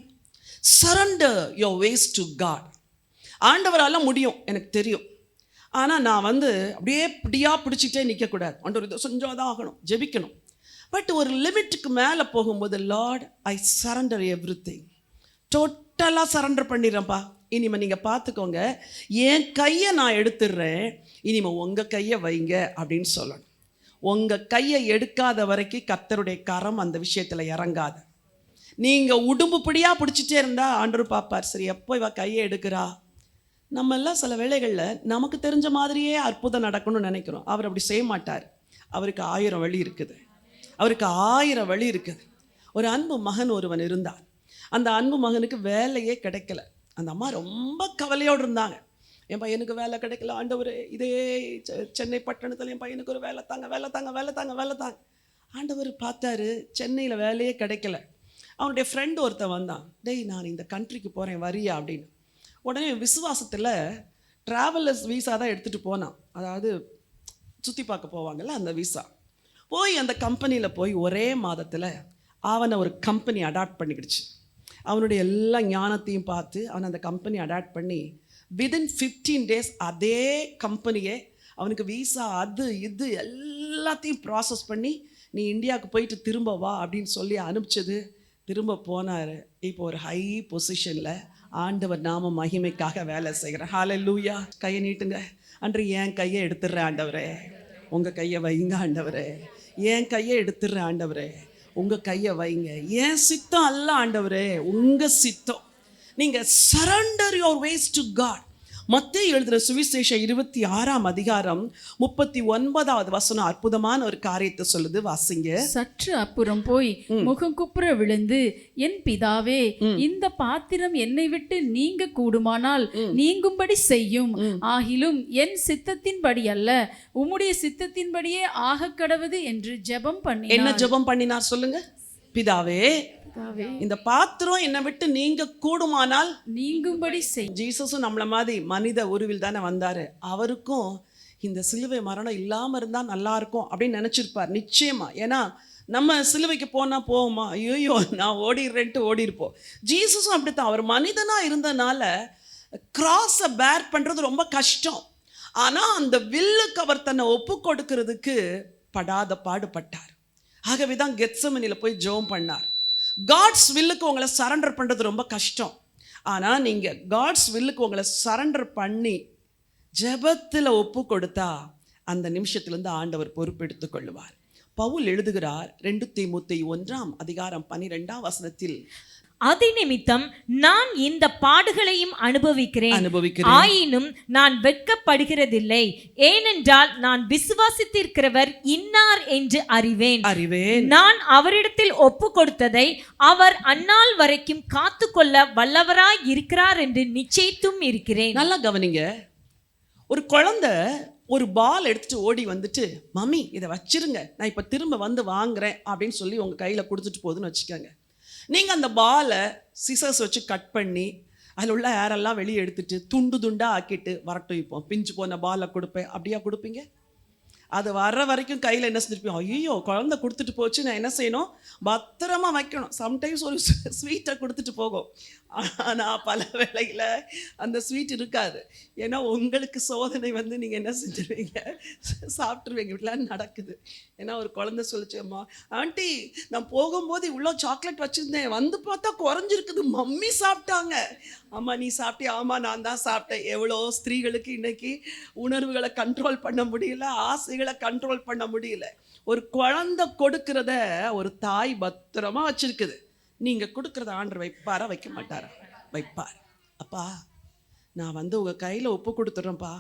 Speaker 1: surrender your ways to God. ஆண்டவரால முடியும், எனக்கு தெரியும். ஆனால் நான் அப்படியே பிடிச்சிட்டே நிற்கக்கூடாது. ஆண்டவர் இதை செஞ்சாதான் ஆகணும், ஜெபிக்கணும். பட் ஒரு லிமிட்டுக்கு மேலே போகும்போது, லார்ட் ஐ சரண்டர் எவ்ரிதிங், டோட்டலாக சரண்டர் பண்ணிடுறேன்ப்பா. இனிமேல் நீங்கள் பார்த்துக்கோங்க, என் கையை நான் எடுத்துடுறேன், இனிமேல் உங்கள் கையை வைங்க அப்படின்னு சொல்லணும். உங்கள் கையை எடுக்காத வரைக்கும் கர்த்தருடைய கரம் அந்த விஷயத்தில் இறங்காது. நீங்கள் உடும்பு பிடியாக பிடிச்சிட்டே இருந்தால் ஆண்டவர் பார்ப்பார், சரி எப்போ இவ கையை எடுக்கிறா. நம்ம எல்லாம் சில வேளைகளில் நமக்கு தெரிஞ்ச மாதிரியே அற்புதம் நடக்கணும்னு நினைக்கிறோம். அவர் அப்படி செய்ய மாட்டார். அவருக்கு 1000 வழி இருக்குது, அவருக்கு 1000 வழி இருக்குது. ஒரு அன்பு மகன் ஒருவன் இருந்தார். அந்த அன்பு மகனுக்கு வேலையே கிடைக்கல. அந்த அம்மா ரொம்ப கவலையோடு இருந்தாங்க. என் பையனுக்கு வேலை கிடைக்கல ஆண்டவரே, இதே சென்னை பட்டணத்தில் என் பையனுக்கு ஒரு வேலை தாங்க, வேலை தாங்க, வேலை தாங்க, வேலை தாங்க. ஆண்டவர் பார்த்தாரு, சென்னையில் வேலையே கிடைக்கல. அவனுடைய ஃப்ரெண்டு ஒருத்தன் வந்தான், டேய் நான் இந்த கண்ட்ரிக்கு போகிறேன் வரியா அப்படின்னு. உடனே விசுவாசத்தில் ட்ராவலர்ஸ் வீசா தான் எடுத்துகிட்டு போனான். அதாவது சுற்றி பார்க்க போவாங்கள்ல, அந்த வீசா. போய் அந்த கம்பெனியில் போய் ஒரே மாதத்தில் அவனை ஒரு கம்பெனி அடாப்ட் பண்ணிக்கிடுச்சு. அவனுடைய எல்லா ஞானத்தையும் பார்த்து அவனை அந்த கம்பெனி அடாப்ட் பண்ணி வித்தின் 15 days அதே கம்பெனியே அவனுக்கு வீசா அது இது எல்லாத்தையும் ப்ராசஸ் பண்ணி நீ இந்தியாவுக்கு போயிட்டு திரும்ப வா அப்படின்னு சொல்லி அனுப்பிச்சது. திரும்ப போனார். இப்போ ஒரு ஹை பொசிஷனில் ஆண்டவர் நாம மகிமைக்காக வேலை செய்கிறேன். ஹல்லேலூயா. கையை நீட்டுங்க. அன்று என் கையை எடுத்துடுறேன் ஆண்டவரே, உங்கள் கையை வைங்க ஆண்டவரே. என் கையை எடுத்துடுறேன் ஆண்டவரே, உங்கள் கையை வைங்க. என் சித்தம் அல்ல ஆண்டவரே, உங்கள் சித்தம். நீங்கள் surrender your ways to God. மத்தேயு எழுதின சுவிசேஷம் 26ஆம் அதிகாரம் 39வது வசனம் அற்புதமான ஒரு காரியத்தை சொல்லுது. வாசிங்க.
Speaker 3: சற்று அப்புறம் போய் முகம் குப்புற விழுந்து, என் பிதாவே, இந்த பாத்திரம் என்னை விட்டு நீங்க கூடுமானால் நீங்கும்படி செய்யும். ஆகிலும் என் சித்தத்தின்படி அல்ல, உம்முடைய சித்தத்தின்படியே ஆக கடவது என்று ஜெபம் பண்ணி.
Speaker 1: என்ன ஜெபம் பண்ணினார் சொல்லுங்க? பிதாவே, இந்த பாத்திரம் என்னை விட்டு நீங்க கூடுமானால்
Speaker 3: நீங்கும்படி செய்.
Speaker 1: ஜீசஸும் நம்மள மாதிரி மனித உருவில் தானே வந்தாரு. அவருக்கும் இந்த சிலுவை மரணம் இல்லாம இருந்தா நல்லா இருக்கும் அப்படின்னு நினைச்சிருப்பார் நிச்சயமா. ஏன்னா நம்ம சிலுவைக்கு போனா போவோமா, ஐயோ நான் ஓடிடுறேன்ட்டு ஓடி இருப்போம். ஜீசஸும் அப்படித்தான். அவர் மனிதனா இருந்தனால கிராஸை பேர் பண்றது ரொம்ப கஷ்டம். ஆனா அந்த வில்லுக்கு அவர் தன்னை ஒப்பு கொடுக்கிறதுக்கு படாத பாடுபட்டார். ஆகவேதான் கெத்செமனில போய் ஜெபம் பண்ணார். காட்ஸ் வில்லுக்கு உங்களை சரண்டர் பண்ணுறது ரொம்ப கஷ்டம். ஆனால் நீங்கள் காட்ஸ் வில்லுக்கு உங்களை சரண்டர் பண்ணி ஜெபத்தில் ஒப்பு கொடுத்தா அந்த நிமிஷத்துலேருந்து ஆண்டவர் பொறுப்பெடுத்து கொள்ளுவார். பவுல் எழுதுகிறார் 2 தீமோத்தேயு 1ஆம் அதிகாரம் 12ஆம் வசனத்தில்,
Speaker 2: அதி நிமித்தம் நான் இந்த பாடுகளையும் அனுபவிக்கிறேன். ஆயினும் நான் வெட்கப்படுகிறதில்லை, ஏனென்றால் நான் விசுவாசித்திருக்கிறவர் இன்னார் என்று அறிவேன். நான் அவரிடத்தில் ஒப்பு கொடுத்ததை அவர் அந்நாள் வரைக்கும் காத்துக்கொள்ள வல்லவராய் இருக்கிறார் என்று நிச்சயித்தும் இருக்கிறேன்.
Speaker 1: நல்லா கவனிங்க. ஒரு குழந்தை ஒரு பால் எடுத்துட்டு ஓடி வந்துட்டு, மம்மி இதை வச்சிருங்க, நான் இப்போ திரும்ப வந்து வாங்குறேன் அப்படின்னு சொல்லி உங்கள் கையில் கொடுத்துட்டு போகுதுன்னு வச்சுக்கோங்க. நீங்கள் அந்த பாலை சிசர்ஸ் வச்சு கட் பண்ணி அதில் உள்ள ஏரெல்லாம் வெளியே எடுத்துட்டு துண்டு துண்டாக ஆக்கிட்டு வரட்டும், இப்போ பிஞ்சு போன பாலை கொடுப்பேன், அப்படியா கொடுப்பீங்க? அது வர்ற வரைக்கும் கையில் என்ன செஞ்சிருப்போம், ஐயோ குழந்தை கொடுத்துட்டு போச்சு, நான் என்ன செய்யணும், பத்திரமா வைக்கணும். சம்டைம்ஸ் ஒரு ஸ்வீட்டை கொடுத்துட்டு போகும், ஆனால் பல வேளையில் அந்த ஸ்வீட் இருக்காது. ஏன்னா உங்களுக்கு சோதனை வந்து நீங்கள் என்ன செஞ்சிருவீங்க, சாப்பிட்ருவீங்க. இப்படிலாம் நடக்குது. ஏன்னா ஒரு குழந்தை சொல்லிச்சேம்மா, ஆண்டி நான் போகும்போது இவ்வளோ சாக்லேட் வச்சுருந்தேன், வந்து பார்த்தா குறைஞ்சிருக்குது, மம்மி சாப்பிட்டாங்க. ஆமாம் நீ சாப்பிட்டியா? ஆமாம் நான் தான் சாப்பிட்டேன். எவ்வளோ ஸ்திரீகளுக்கு இன்னைக்கு உணர்வுகளை கண்ட்ரோல் பண்ண முடியல, ஆசைகளை கண்ட்ரோல் பண்ண முடியல. ஒரு குழந்தை கொடுக்கிறத ஒரு தாய் பத்திரமா வச்சிருக்குது. நீங்க கொடுக்கறத ஆண்டவர் வைப்பாரா வைக்க மாட்டாரா? வைப்பார். அப்பா நான் வந்து உங்க கையில ஒப்பு கொடுத்துட்றேன்ப்பா,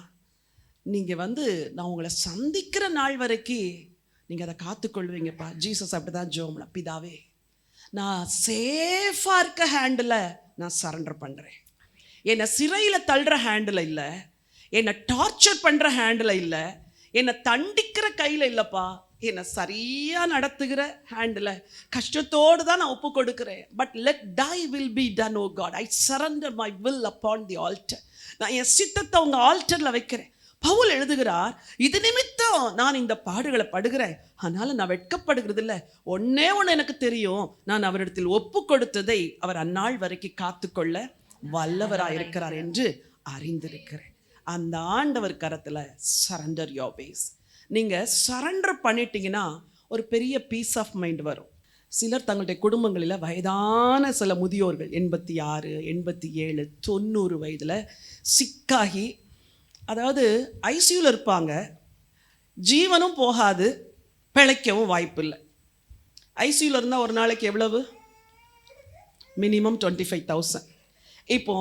Speaker 1: நீங்க வந்து நான் உங்களை சந்திக்கிற நாள் வரைக்கும் நீங்க அதை காத்துக்கொள்வீங்கப்பா. ஜீசஸ் அப்படிதான் ஜெபம்ல, பிதாவே நான் சேஃபா இருக்க ஹேண்டில் நான் சரண்டர் பண்றேன். என்னை சிறையில் தள்ளுற ஹேண்டில் இல்லை, என்னை டார்ச்சர் பண்ற ஹேண்டில் இல்லை, என்னை தண்டிக்கிற கையில் இல்லைப்பா, என்னை சரியா நடத்துகிற ஹேண்டில் கஷ்டத்தோடு தான் நான் ஒப்பு கொடுக்குறேன். But let thy will be done O God, I surrender my will upon the altar. நான் என் சித்தத்தை உங்க ஆல்டர்ல வைக்கிறேன். பவுல் எழுதுகிறார், இது நிமித்தம் நான் இந்த பாடுகளை படுகிறேன், அதனால நான் வெட்கப்படுகிறது இல்லை. ஒன்னே ஒன்று எனக்கு தெரியும், நான் அவரிடத்தில் ஒப்பு கொடுத்ததை அவர் அந்நாள் வரைக்கும் காத்துக்கொள்ள வல்லவராக இருக்கிறார் என்று அறிந்திருக்கிறேன். அந்த ஆண்டவர் கரத்தில் சரண்டர் யோர் வேஸ். நீங்கள் சரண்டர் பண்ணிட்டீங்கன்னா ஒரு பெரிய பீஸ் ஆஃப் மைண்ட் வரும். சிலர் தங்களுடைய குடும்பங்களில் வயதான சில முதியோர்கள் 86, 87, 90 வயதில் சிக்காகி, அதாவது ஐசியூவில் இருப்பாங்க, ஜீவனும் போகாது, பிழைக்கவும் வாய்ப்பு இல்லை. ஐசியூவில் இருந்தால் ஒரு நாளைக்கு எவ்வளவு? மினிமம் 25,000. இப்போ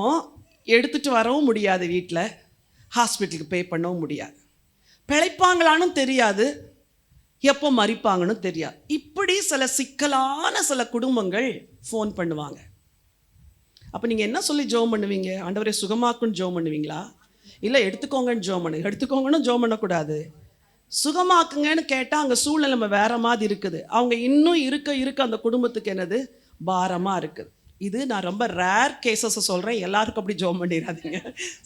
Speaker 1: எடுத்துகிட்டு வரவும் முடியாது, வீட்டில் ஹாஸ்பிட்டலுக்கு பே பண்ணவும் முடியாது, பிழைப்பாங்களான்னு தெரியாது, எப்போ மறிப்பாங்கன்னு தெரியாது. இப்படி சில சிக்கலான சில குடும்பங்கள் ஃபோன் பண்ணுவாங்க. அப்போ நீங்கள் என்ன சொல்லி ஜெபம் பண்ணுவீங்க? ஆண்டவரே சுகமாக்குன்னு ஜெபம் பண்ணுவீங்களா? இல்லை எடுத்துக்கோங்கன்னு ஜெபம் பண்ணு. எடுத்துக்கோங்கன்னு ஜெபம் பண்ணக்கூடாது. சுகமாக்குங்கன்னு கேட்டால் அங்கே சூழ்நிலை நம்ம வேற மாதிரி இருக்குது. அவங்க இன்னும் இருக்க அந்த குடும்பத்துக்கு என்னது பாரமாக இருக்குது. இது நான் ரொம்ப ரேர் கேசஸை சொல்கிறேன், எல்லாருக்கும் அப்படி ஜெபம் பண்ணிடாதீங்க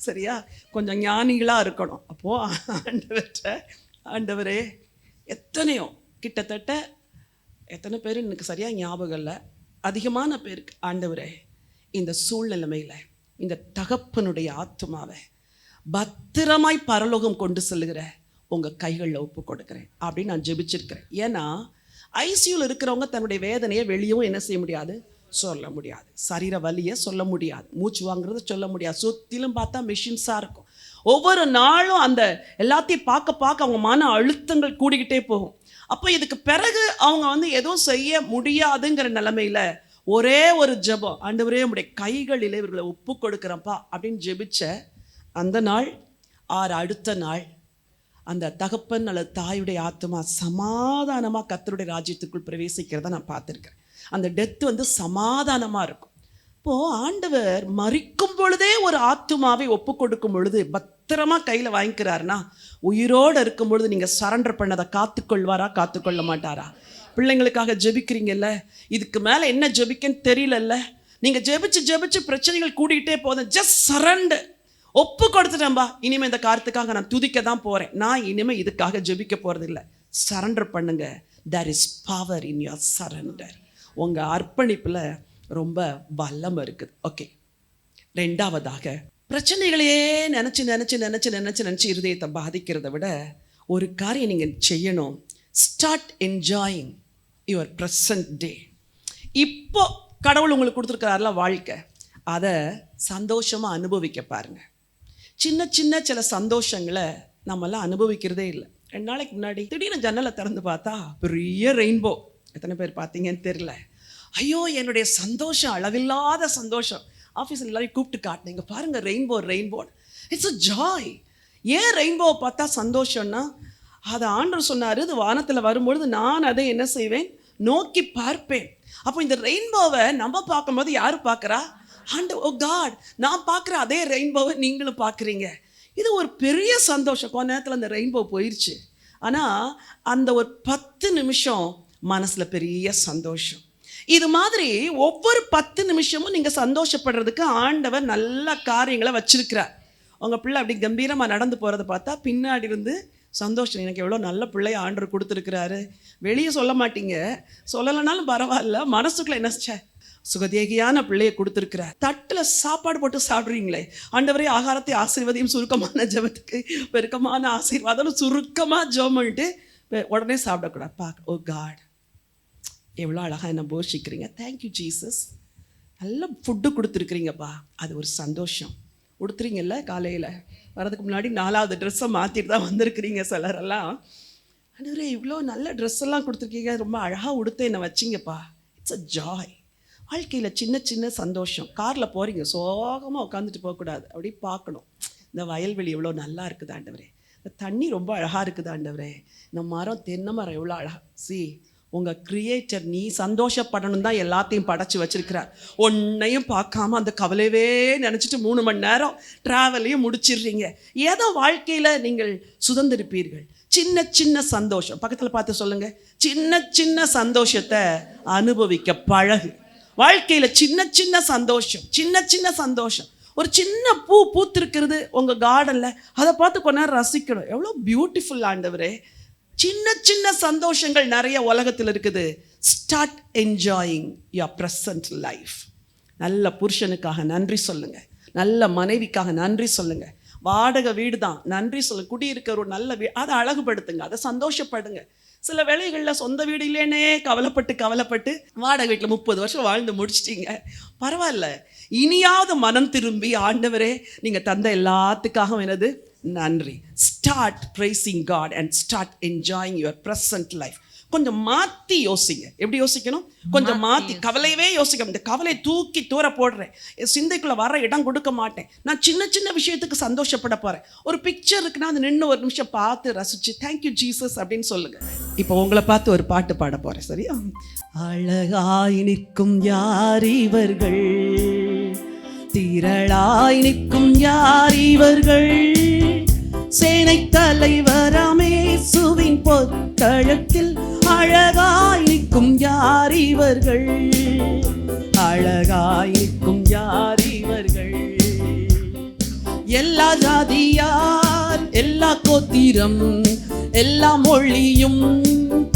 Speaker 1: சரியா? கொஞ்சம் ஞானிகளாக இருக்கணும். அப்போது ஆண்டவரே எத்தனையோ கிட்டத்தட்ட எத்தனை பேர் எனக்கு சரியாக ஞாபகம் இல்லை, அதிகமான பேருக்கு ஆண்டவரே இந்த சூழ்நிலைமையில் இந்த தகப்பனுடைய ஆத்துமாவை பத்திரமாய் பரலோகம் கொண்டு செல்லுகிற உங்கள் கைகளில் ஒப்பு கொடுக்குறேன் அப்படின்னு நான் ஜெபிச்சிருக்கிறேன். ஏன்னா ஐசியூவில் இருக்கிறவங்க தன்னுடைய வேதனையை வெளியவும் என்ன செய்ய முடியாது, சொல்ல முடியாது. சரீர வலியை சொல்ல முடியாது, மூச்சு வாங்குறத சொல்ல முடியாது. சுற்றிலும் பார்த்தா மிஷின்ஸாக இருக்கும். ஒவ்வொரு நாளும் அந்த எல்லாத்தையும் பார்க்க அவங்க மன அழுத்தங்கள் கூடிக்கிட்டே போகும். அப்போ இதுக்கு பிறகு அவங்க வந்து எதுவும் செய்ய முடியாதுங்கிற நிலைமையில ஒரே ஒரு ஜெபம், ஆண்டவரே உம்முடைய கைகளிலே இவர்களை ஒப்பு கொடுக்குறப்பா அப்படின்னு ஜெபிச்ச அந்த நாள் அடுத்த நாள் அந்த தகப்பன் அல்லது தாயுடைய ஆத்மா சமாதானமாக கர்த்தருடைய ராஜ்யத்துக்குள் பிரவேசிக்கிறத நான் பார்த்துருக்கேன். அந்த டெத்து சமாதானமாக இருக்கும். இப்போது ஆண்டவர் மரிக்கும் பொழுதே ஒரு ஆத்துமாவை ஒப்பு கொடுக்கும் பொழுது பத்திரமா கையில் வாங்கிக்கிறாருன்னா, உயிரோடு இருக்கும் பொழுது நீங்கள் சரண்டர் பண்ணதை காத்துக்கொள்வாரா, காத்துக்கொள்ள மாட்டாரா? பிள்ளைங்களுக்காக ஜெபிக்கிறீங்கல்ல, இதுக்கு மேலே என்ன ஜெபிக்கன்னு தெரியலல்ல, நீங்கள் ஜெபிச்சு பிரச்சனைகள் கூடிக்கிட்டே போதும். ஜஸ்ட் சரண்டர், ஒப்பு கொடுத்துட்டேன்பா, இனிமேல் இந்த காரியத்துக்காக நான் துதிக்க தான் போகிறேன், நான் இனிமேல் இதுக்காக ஜெபிக்க போகிறது இல்லை. சரண்டர் பண்ணுங்க. There is power in your surrender. உங்கள் அர்ப்பணிப்பில் ரொம்ப வல்லம் இருக்குது. ஓகே, ரெண்டாவதாக, பிரச்சனைகளையே நினச்சி இருதயத்தை பாதிக்கிறத விட ஒரு காரியம் நீங்கள் செய்யணும். ஸ்டார்ட் என்ஜாயிங் யுவர் ப்ரெசன்ட் டே. இப்போ கடவுள் உங்களுக்கு கொடுத்துருக்கிறார்ல வாழ்க்கை, அதை சந்தோஷமாக அனுபவிக்க பாருங்கள். சின்ன சில சந்தோஷங்களை நம்மளாம் அனுபவிக்கிறதே இல்லை. 2 நாளைக்கு முன்னாடி திடீர்னு ஜன்னலை திறந்து பார்த்தா பெரிய ரெயின்போ. எத்தனை பேர் பார்த்தீங்கன்னு தெரியல. ஐயோ, என்னுடைய சந்தோஷம், அளவில்லாத சந்தோஷம். ஆஃபீஸில் எல்லாரையும் கூப்பிட்டு காட்டினேன், இங்கே பாருங்கள் ரெயின்போ. It's a joy. ஏன் ரெயின்போவை பார்த்தா சந்தோஷம்னா, அதை ஆண்டவர் சொன்னார், இது வானத்தில் வரும்பொழுது நான் அதை என்ன செய்வேன், நோக்கி பார்ப்பேன். அப்போ இந்த ரெயின்போவை நம்ம பார்க்கும்போது யார் பார்க்குறா? ஆண்டவர். ஓ காட், நான் பார்க்குற அதே ரெயின்போவை நீங்களும் பார்க்குறீங்க. இது ஒரு பெரிய சந்தோஷம். கொஞ்ச நேரத்தில் அந்த ரெயின்போ போயிடுச்சு, ஆனால் அந்த ஒரு 10 நிமிஷம் மனசில் பெரிய சந்தோஷம். இது மாதிரி ஒவ்வொரு 10 நிமிஷமும் நீங்கள் சந்தோஷப்படுறதுக்கு ஆண்டவர் நல்ல காரியங்களை வச்சிருக்கிறார். உங்கள் பிள்ளை அப்படி கம்பீரமாக நடந்து போகிறத பார்த்தா பின்னாடி இருந்து சந்தோஷம், எனக்கு எவ்வளோ நல்ல பிள்ளைய ஆண்டவர் கொடுத்துருக்கிறாரு. வெளியே சொல்ல மாட்டீங்க, சொல்லலைனாலும் பரவாயில்ல, மனசுக்குள்ள என்ன சுகதேகியான பிள்ளையை கொடுத்துருக்கிறார். தட்டில் சாப்பாடு போட்டு சாப்பிட்றீங்களே, ஆண்டவரே ஆகாரத்தை ஆசீர்வதியும், சுருக்கமான ஜெபத்துக்கு பெருக்கமான ஆசீர்வாதம், சுருக்கமாக ஜெபம் பண்ணிட்டு உடனே சாப்பிடக்கூடாது. ஓ காட், எவ்வளோ அழகாக என்ன போஷிக்கிறீங்க, தேங்க்யூ ஜீசஸ், நல்ல ஃபுட்டு கொடுத்துருக்குறீங்கப்பா. அது ஒரு சந்தோஷம். கொடுத்துறீங்கல்ல, காலையில் வரதுக்கு முன்னாடி 4வது ட்ரெஸ்ஸை மாற்றிட்டு தான் வந்திருக்கிறீங்க சிலரெல்லாம். ஆண்டவரே இவ்வளோ நல்ல ட்ரெஸ்ஸெல்லாம் கொடுத்துருக்கீங்க, ரொம்ப அழகாக உடுத்து என்னை வச்சிங்கப்பா. It's a joy. வாழ்க்கையில் சின்ன சந்தோஷம். காரில் போகிறீங்க, சோகமாக உட்காந்துட்டு போகக்கூடாது, அப்படி பார்க்கணும். இந்த வயல்வெளி எவ்வளோ நல்லா இருக்குது ஆண்டவரே, இந்த தண்ணி ரொம்ப அழகாக இருக்குது ஆண்டவரே, இந்த மரம், தென்னை மரம் எவ்வளோ அழகா. உங்கள் கிரியேட்டர் நீ சந்தோஷப்படணும் தான் எல்லாத்தையும் படைச்சி வச்சிருக்கிறார். ஒன்றையும் பார்க்காம அந்த கவலையவே நினச்சிட்டு 3 மணி நேரம் ட்ராவலையும் முடிச்சிடுறீங்க. ஏதோ வாழ்க்கையில் நீங்கள் சுதந்திரிப்பீர்கள். சின்ன சந்தோஷம். பக்கத்தில் பார்த்து சொல்லுங்கள், சின்ன சந்தோஷத்தை அனுபவிக்க பழகு. வாழ்க்கையில் சின்ன சந்தோஷம். ஒரு சின்ன பூ பூத்திருக்கிறது உங்கள் கார்டனில், அதை பார்த்து கொஞ்ச நேரம் ரசிக்கணும். எவ்வளோ பியூட்டிஃபுல் ஆண்டவரே. சின்ன சந்தோஷங்கள் நிறைய உலகத்தில் இருக்குது. Start enjoying your present life. நல்ல புருஷனுக்காக நன்றி சொல்லுங்க, நல்ல மனைவிக்காக நன்றி சொல்லுங்க. வாடகை வீடு தான், நன்றி சொல்லுங்க. குடியிருக்கிற ஒரு நல்ல வீடு, அதை அழகுபடுத்துங்க, அதை சந்தோஷப்படுங்க. சில வேளைகளில் சொந்த வீடு இல்லைன்னே கவலைப்பட்டு வாடகை வீட்டில் 30 வருஷம் வாழ்ந்து முடிச்சிட்டிங்க. பரவாயில்ல, இனியாவது மனம் திரும்பி ஆண்டவரே நீங்கள் தந்த எல்லாத்துக்காகவும் எனது நன்றி. Start praising God and start enjoying your present life. கொஞ்சம் மாற்றி யோசிங்க. எப்படி யோசிக்கணும்? கொஞ்சம் மாற்றி. கவலையவே யோசிக்க, இந்த கவலையை தூக்கி தூர போடுறேன், என் சிந்தைக்குள்ளே வர இடம் கொடுக்க மாட்டேன். நான் சின்ன விஷயத்துக்கு சந்தோஷப்பட போகிறேன். ஒரு பிக்சர் இருக்குன்னா அது நின்று ஒரு நிமிஷம் பார்த்து ரசிச்சு தேங்க்யூ ஜீசஸ் அப்படின்னு சொல்லுங்கள். இப்போ உங்களை பார்த்து ஒரு பாட்டு பாட போகிறேன், சரியா? அழகாய் நிற்கும் யார் இவர்கள், திரளாய் நிற்கும் யார் இவர்கள், சேனை தலைவராமே இயேசுவின் பொற்கழத்தில் அழகாய் நிற்கும் யார் இவர்கள், அழகாய் நிற்கும் யார் இவர்கள். எல்லா ஜாதியார், எல்லா கோத்திரம், எல்லா மொழியும்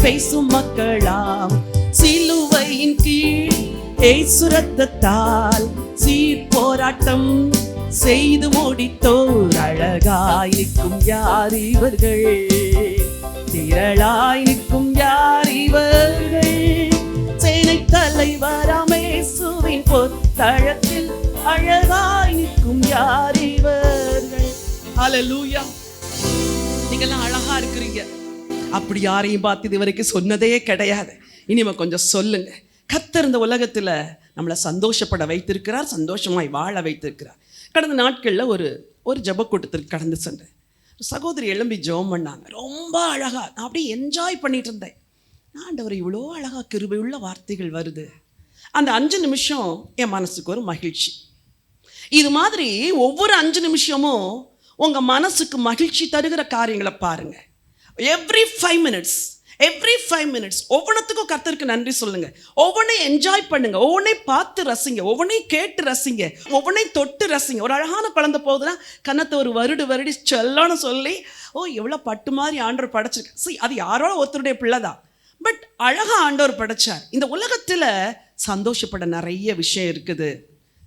Speaker 1: பேசும் மக்களாம், சிலுவையின் கீழ் இயேசு இரத்தத்தால் சீர் போராட்டம் செய்து முடித்தோர் அழகாய் நிற்கும் யார் இவர்கள், திரளாய் நிற்கும் யார் இவர்கள், சேனை தலைவராம் இயேசுவின் பொற்தழத்தில் அழகாய் நிற்கும் யார் இவர்கள். ஹல்லேலூயா. நீங்கெல்லாம் அழகா இருக்கிறீங்க. அப்படி யாரையும் பார்த்து இது வரைக்கும் சொன்னதே கிடையாது. இனிமே கொஞ்சம் சொல்லுங்க. கர்த்தர் இந்த உலகத்தில் நம்மளை சந்தோஷப்பட வைத்திருக்கிறார், சந்தோஷமாய் வாழ வைத்திருக்கிறார். கடந்த நாட்களில் ஒரு ஜெப கூட்டத்திற்கு கடந்து சென்றேன். சகோதரி எழும்பி ஜெபம் பண்ணாங்க. ரொம்ப அழகா நான் அப்படியே என்ஜாய் பண்ணிட்டு இருந்தேன். ஆண்டவர் இவ்வளோ அழகா கிருபையுள்ள வார்த்தைகள் வருது. அந்த 5 நிமிஷம் என் மனசுக்கு ஒரு மகிழ்ச்சி. இது மாதிரி ஒவ்வொரு 5 நிமிஷமும் உங்க மனசுக்கு மகிழ்ச்சி தருகிற காரியங்களை பாருங்க. எவ்ரி 5 மினிட்ஸ் ஒவ்வொன்றுத்துக்கும் கர்த்தருக்கு நன்றி சொல்லுங்க. ஒவ்வொன்றையும் என்ஜாய் பண்ணுங்க. ஒவ்வொன்றையும் பார்த்து ரசிங்க. ஒவ்வொன்றையும் கேட்டு ரசிங்க. ஒவ்வொன்றையும் தொட்டு ரசிங்க. ஒரு அழகான குழந்தை போகுதுன்னா கன்னத்தை ஒரு வருடி சொல்லணும்னு சொல்லி, ஓ எவ்வளோ பட்டு மாதிரி ஆண்டவர் படைச்சிருக்கு. அது யாரோ ஒருத்தருடைய பிள்ளை தான், பட் அழகா ஆண்டவர் படைச்சார். இந்த உலகத்தில் சந்தோஷப்பட நிறைய விஷயம் இருக்குது.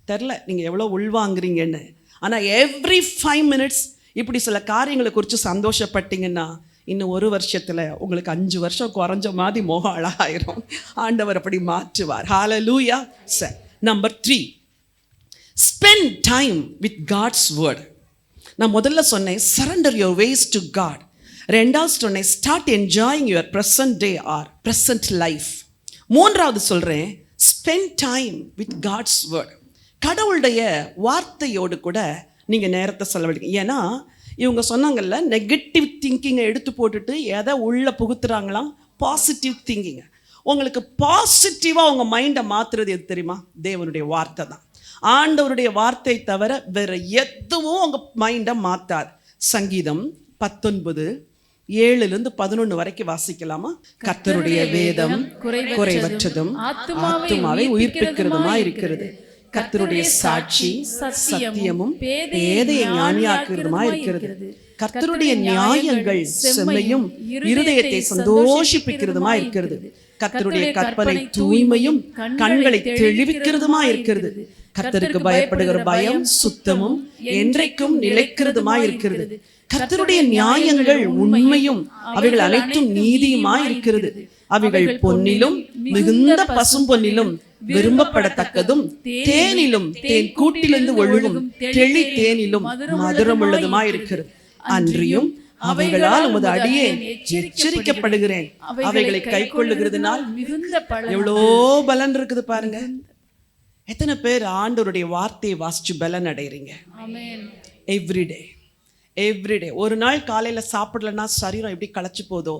Speaker 1: தெரில நீங்கள் எவ்வளோ உள்வாங்குறீங்கன்னு. ஆனால் எவ்ரி 5 மினிட்ஸ் இப்படி சில காரியங்களை குறித்து சந்தோஷப்பட்டீங்கன்னா இன்னும் 1 வருஷத்தில் உங்களுக்கு 5 வருஷம் குறைஞ்ச மாதிரி மோகம் அழகாயிரும். ஆண்டவர் அப்படி மாற்றுவார். ஹalleluya. சரி, number 3, spend time with God's word. நான் முதல்ல சொன்னேன் surrender your ways to God. ரெண்டாவது சொன்னேன் start enjoying your present day or present life. மூன்றாவது சொல்கிறேன் spend time with God's word. கடவுளுடைய வார்த்தையோடு கூட நீங்கள் நேரத்தை செலவழிங்க. ஏன்னா இவங்க சொன்னாங்கல்ல, நெகட்டிவ் திங்கிங்கை எடுத்து போட்டுட்டு எதை உள்ளே புகுத்துறாங்களாம், பாசிட்டிவ் திங்கிங்கை. உங்களுக்கு பாசிட்டிவாக உங்கள் மைண்டை மாற்றுறது எது தெரியுமா? தேவனுடைய வார்த்தை தான். ஆண்டவருடைய வார்த்தை தவிர வேற எதுவும் உங்கள் மைண்டை மாற்றாது. சங்கீதம் 19:7-11 வரைக்கும் வாசிக்கலாமா? கர்த்தருடைய வேதம் குறைவற்றதும் ஆத்துமாவை உயிர்ப்பிக்கிறதுமா இருக்கிறது. கர்த்தருடைய சாட்சி சத்தியமும் பேதையை ஞானியாக்குறதுமா இருக்கிறது. கர்த்தருடைய நியாயங்கள் செம்மையும் இருதயத்தை சந்தோஷிப்பிக்கிறதுமா இருக்கிறது. கர்த்தருடைய கற்பனை தூய்மையும் கண்களை தெளிவிக்கிறதுமா இருக்கிறது. கர்த்தருக்கு பயப்படுகிற பயம் சுத்தமும் என்றைக்கும் நிலைக்கிறதுமா இருக்கிறது. கர்த்தருடைய நியாயங்கள் உண்மையும் அவைகள் அனைத்தும் நீதியுமா இருக்கிறது. அவைகள் பொன்னிலும் மிகுந்த பசும் பொன்னிலும் விரும்பப்படத்தக்கதும் தேனிலும் தேன் கூட்டிலிருந்து ஒழுகும் தெளி தேனிலும் மதுரம் உள்ளதுமா இருக்கிறது. அன்றியும் அவைகளால் உமது அடியேன் எச்சரிக்கப்படுகிறேன். அவைகளை கை கொள்ளுகிறதுனால் எவ்வளோ பலன் இருக்குது பாருங்க. எத்தனை பேர் ஆண்டவருடைய வார்த்தையை வாசிச்சு பலன் அடைகிறீங்க? எவ்ரிடே. ஒரு நாள் காலையில் சாப்பிடலன்னா சரீரம் எப்படி களைச்சு போதோ,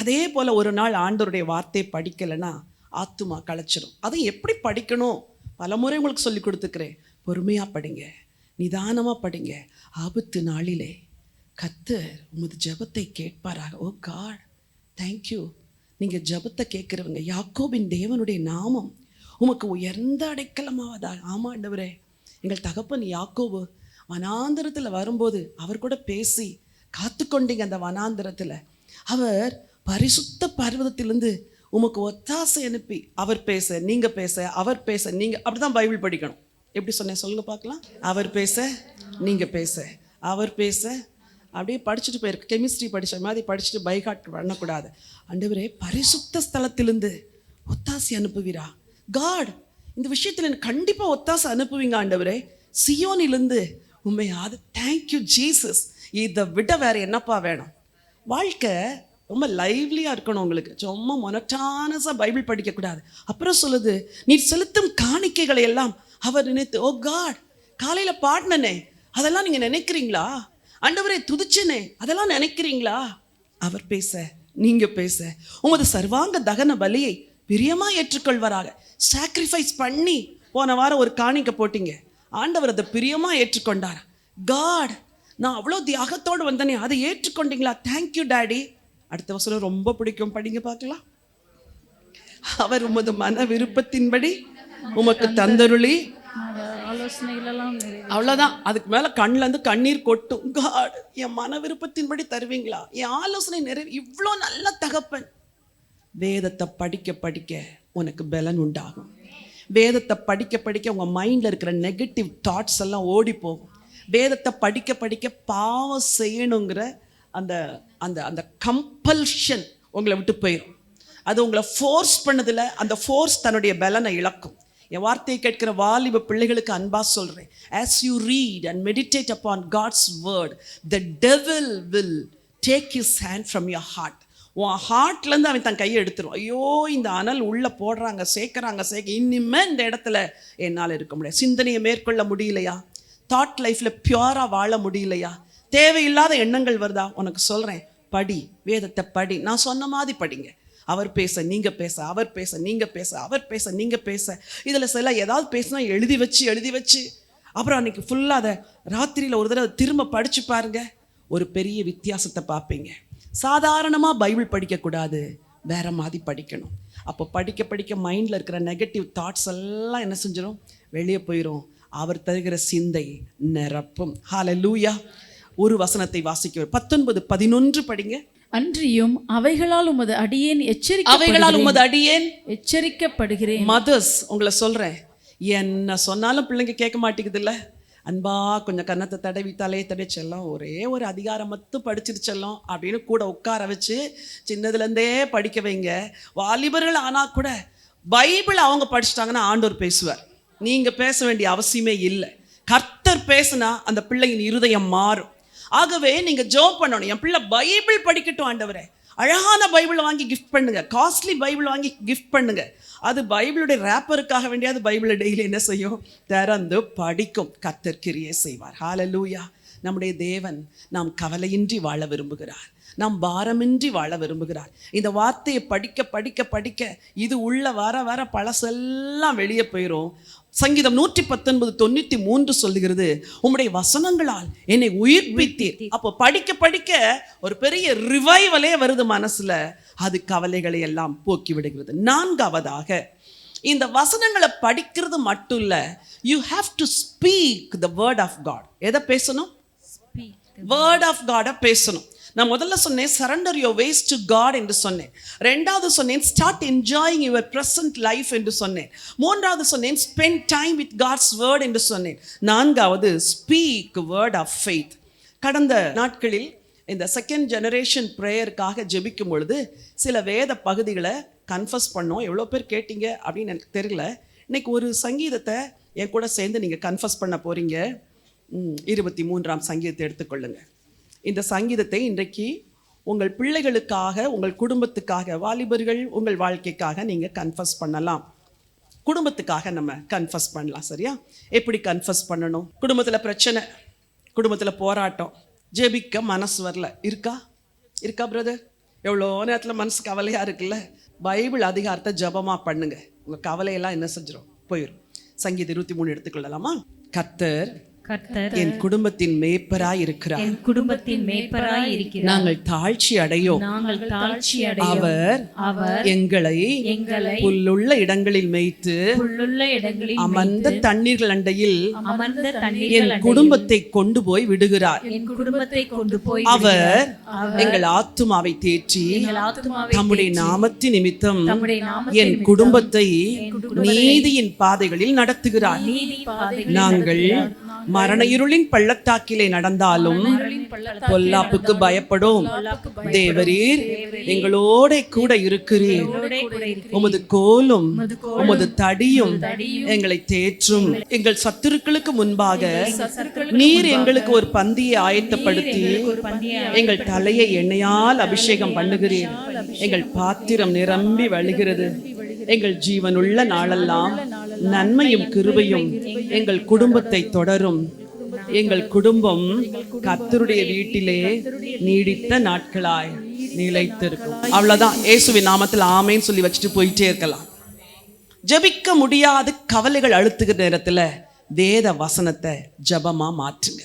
Speaker 1: அதே போல் ஒரு நாள் ஆண்டவருடைய வார்த்தையை படிக்கலைன்னா ஆத்துமா களைச்சிடும். அதை எப்படி படிக்கணும் பலமுறை உங்களுக்கு சொல்லி கொடுத்துக்கிறேன். பொறுமையாக படிங்க, நிதானமாக படிங்க. ஆபத்து நாளிலே கர்த்தர் உமது ஜெபத்தை கேட்பாராக. ஓ காட், தேங்க்யூ. நீங்கள் ஜெபத்தை கேட்குறவங்க, யாக்கோபின் தேவனுடைய நாமம் உமக்கு உயர்ந்த அடைக்கலமாவதாக. ஆமாம் ஆண்டவரே, எங்கள் தகப்பன் யாக்கோபு வனாந்திரத்தில் வரும்போது அவர் கூட பேசி காத்து கொண்டீங்க. அந்த வனாந்திரத்தில் அவர் பரிசுத்த பர்வதத்திலிருந்து உமக்கு ஒத்தாசை அனுப்பி அவர் பேச நீங்கள் பேச, அவர் பேச நீங்கள், அப்படி தான் பைபிள் படிக்கணும். எப்படி சொன்னேன் சொல்லுங்க பார்க்கலாம்? அவர் பேச நீங்கள் பேச, அவர் பேச. அப்படியே படிச்சுட்டு போயிருக்கு. கெமிஸ்ட்ரி படித்த மாதிரி படிச்சுட்டு பைகாட் பண்ணக்கூடாது. ஆண்டவரே பரிசுத்த ஸ்தலத்திலிருந்து ஒத்தாசை அனுப்புவீரா காட்? இந்த விஷயத்தில் எனக்கு கண்டிப்பாக ஒத்தாசை அனுப்புவீங்க ஆண்டவரே. சியோனிலிருந்து உண்மையாது. Thank you Jesus. இதை விட வேறு என்னப்பா வேணும்? வாழ்க்கை ரொம்ப லைவ்லியாக இருக்கணும் உங்களுக்கு. சும்மா மொனட்டானஸாக பைபிள் படிக்கக்கூடாது. அப்புறம் சொல்லுது, நீ செலுத்தும் காணிக்கைகளை எல்லாம் அவர் நினைத்து, ஓ காட் காலையில் பாடினனே அதெல்லாம் நீங்கள் நினைக்கிறீங்களா? ஆண்டவரே துதிச்சனே அதெல்லாம் நினைக்கிறீங்களா? அவர் பேச நீங்கள் பேச. உமது சர்வாங்க தகன பலியை பிரியமாக ஏற்றுக்கொள்வாராக. சாக்ரிஃபைஸ் பண்ணி போன வாரம் ஒரு காணிக்கை போட்டீங்க, ஆண்டவர் அதை பிரியமாக ஏற்றுக்கொண்டார். காட் நான் அவ்வளோ தியாகத்தோடு வந்தனே, அதை ஏற்றுக்கொண்டீங்களா? Thank you daddy. அடுத்த வசனம் ரொம்ப பிடிக்கும், படிங்க பார்க்கலாம். அவர் உமது மன விருப்பத்தின்படி உமக்கு தந்தருளி அவ்வளோதான். அதுக்கு மேலே கண்ணிலேருந்து கண்ணீர் கொட்டும். காட் என் மன விருப்பத்தின்படி தருவீங்களா? என் ஆலோசனை இவ்வளோ நல்ல தகப்பன். வேதத்தை படிக்க படிக்க உனக்கு பலன் உண்டாகும். வேதத்தை படிக்க படிக்க உங்கள் மைண்டில் இருக்கிற நெகட்டிவ் தாட்ஸ் எல்லாம் ஓடி போகும். வேதத்தை படிக்க படிக்க பாவம் செய்யணுங்கிற அந்த அந்த அந்த கம்பல்ஷன் உங்களை விட்டு போயிடும். அது உங்களை ஃபோர்ஸ் பண்ணதில் அந்த ஃபோர்ஸ் தன்னுடைய பலனை இழக்கும். என் வார்த்தையை கேட்கிற வாலிப பிள்ளைகளுக்கு அன்பாக சொல்கிறேன், as you read and meditate upon God's word, the devil will take his hand from your heart. உன் ஹார்ட்லேருந்து அவன் தன் கையை எடுத்துரும். ஐயோ இந்த அனல் உள்ளே போடுறாங்க சேர்க்குறாங்க இனிமேல் இந்த இடத்துல என்னால் இருக்க முடியாது. சிந்தனையை மேற்கொள்ள முடியலையா? தாட் லைஃப்ல பியூரா வாழ முடியலையா? தேவையில்லாத எண்ணங்கள் வருதா? உனக்கு சொல்றேன், படி, வேதத்தை படி. நான் சொன்ன மாதிரி படிங்க. அவர் பேச நீங்க பேச, அவர் பேச நீங்க பேச, அவர் பேச நீங்க பேச. இதுல சில ஏதாவது பேசினா எழுதி வச்சு அப்புறம் அன்னைக்கு ஃபுல்லா அதை ராத்திரியில ஒரு தடவை திரும்ப படிச்சு பாருங்க. ஒரு பெரிய வித்தியாசத்தை பார்ப்பீங்க. சாதாரணமா பைபிள் படிக்கக்கூடாது, வேற மாதிரி படிக்கணும். அப்போ படிக்க படிக்க மைண்டில் இருக்கிற நெகட்டிவ் தாட்ஸ் எல்லாம் என்ன செஞ்சிடும்? வெளியே போயிடும். அவர் தருகிற சிந்தை நிரப்பும். ஹல்லேலூயா. ஒரு வசனத்தை வாசிக்க 19:11 படிங்க.
Speaker 3: அன்றியும் அவைகளால் உமது அடியேன் எச்சரிக்கப்படுகிறேன்.
Speaker 1: மதர்ஸ், உங்களை சொல்றேன், என்ன சொன்னாலும் பிள்ளைங்க கேட்க மாட்டேங்குது இல்ல? அன்பா கொஞ்சம் கன்னத்தை தடவி தலையை தடவி செல்லம், ஒரே ஒரு அதிகாரம் மட்டும் படிச்சிட்டு செல்லம் அப்படின்னு கூட உட்கார வச்சு சின்னதுலேருந்தே படிக்க வைங்க. வாலிபர்கள் ஆனால் கூட பைபிள் அவங்க படிச்சிட்டாங்கன்னா ஆண்டவர் பேசுவார். நீங்கள் பேச வேண்டிய அவசியமே இல்லை. கர்த்தர் பேசுனா அந்த பிள்ளையின் இருதயம் மாறும். ஆகவே நீங்கள் ஜெபம் பண்ணணும், என் பிள்ளை பைபிள் படிக்கட்டும் ஆண்டவரே. அழகான பைபிளை வாங்கி கிஃப்ட் பண்ணுங்க, காஸ்ட்லி பைபிள் வாங்கி கிஃப்ட் பண்ணுங்க. அது பைபிளுடைய ரேப்பருக்காக வேண்டியது பைபிளை டெய்லி என்ன செய்யும்? திறந்து படிக்கும். கர்த்தர் கிரியை செய்வார். ஹல்லேலூயா. நம்முடைய தேவன் நாம் கவலையின்றி வாழ விரும்புகிறார், நாம் பாரமின்றி வாழ விரும்புகிறார். இந்த வார்த்தையை படிக்க படிக்க படிக்க இது உள்ள வர வர பழசெல்லாம் வெளியே போயிடும். சங்கீதம் 119:93 சொல்லுகிறது, உம்முடைய வசனங்களால் என்னை உயிர்ப்பித்தீர். அப்போ படிக்க படிக்க ஒரு பெரிய ரிவைவலே வருது மனசுல. அது கவலைகளை எல்லாம் போக்கி விடுகிறது. 4வதாக, இந்த வசனங்களை படிக்கிறது மட்டும் இல்ல, you have to speak the word of God. எதை பேசணும்? வேர்ட் ஆஃப் காட பேசணும். நான் முதல்ல சொன்னேன் surrender your ways to God என்று சொன்னேன். ரெண்டாவது சொன்னேன் start enjoying your present life என்று சொன்னேன். மூன்றாவது சொன்னேன் spend time with God's word என்று சொன்னேன். நான்காவது ஸ்பீக் வேர்ட் ஆஃப் ஃபெய்த். கடந்த நாட்களில் இந்த செகண்ட் ஜெனரேஷன் ப்ரேயருக்காக ஜெபிக்கும் பொழுது சில வேத பகுதிகளை கன்ஃபஸ் பண்ணோம். எவ்வளோ பேர் கேட்டீங்க அப்படின்னு எனக்கு தெரியல. இன்னைக்கு ஒரு சங்கீதத்தை என் கூட சேர்ந்து நீங்கள் கன்ஃபஸ் பண்ண போகிறீங்க. 23ஆம் சங்கீதத்தை எடுத்துக்கொள்ளுங்க. இந்த சங்கீதத்தை இன்றைக்கு உங்கள் பிள்ளைகளுக்காக, உங்கள் குடும்பத்துக்காக, வாலிபர்கள் உங்கள் வாழ்க்கைக்காக நீங்கள் கன்ஃபஸ் பண்ணலாம். குடும்பத்துக்காக நம்ம கன்ஃபஸ் பண்ணலாம். சரியா? எப்படி கன்ஃபஸ் பண்ணணும்? குடும்பத்தில் பிரச்சனை, குடும்பத்தில் போராட்டம், ஜெபிக்க மனசு வரல, இருக்கா பிரதர்? எவ்வளோ நேரத்தில் மனசு கவலையாக இருக்குல்ல? பைபிள் அதிகாரத்தை ஜபமாக பண்ணுங்க, உங்கள் கவலையெல்லாம் என்ன செஞ்சிடும்? போயிடும். சங்கீதம் 23 எடுத்துக்கொள்ளலாமா? கர்த்தர் என் குடும்பத்தின் மேய்ப்பராய் இருக்கிறார். நாங்கள் தாழ்ச்சி அடையோம். அவர் எங்களை புல்லுள்ள இடங்களில் மேய்த்து அமர்ந்த தண்ணீர்கள் அண்டையில் என் குடும்பத்தை கொண்டு போய் விடுகிறார். அவர் எங்கள் ஆத்துமாவை தேற்றி தம்முடைய நாமத்தின் நிமித்தம் என் குடும்பத்தை நீதியின் பாதைகளில் நடத்துகிறார். நாங்கள் மரண இருளின் பள்ளத்தாக்கிலே நடந்தாலும் பொல்லாப்புக்கு பயப்படும். தேவரீர் எங்களோட கூட இருக்கிறீர். உமது கோலும் உமது தடியும் எங்களை தேற்றும். எங்கள் சத்துருக்களுக்கு முன்பாக நீர் எங்களுக்கு ஒரு பந்தியை ஆயத்தப்படுத்தி எங்கள் தலையை எண்ணெயால் அபிஷேகம் பண்ணுகிறீர். எங்கள் பாத்திரம் நிரம்பி வழிகிறது. எங்கள் ஜீவனுள்ள நாளெல்லாம் நன்மையும் கிருபையும் எங்கள் குடும்பத்தை தொடரும். எங்கள் குடும்பம் கர்த்தருடைய வீட்டிலே நீடித்த நாட்களாய் நிலைத்திருக்கும். அவ்வளவுதான். இயேசுவின் நாமத்தில் ஆமேன்னு சொல்லி வச்சுட்டு போயிட்டே இருக்கலாம். ஜபிக்க முடியாது கவலைகள் அழுத்துகிற நேரத்துல வேத வசனத்தை ஜபமா மாற்றுங்க.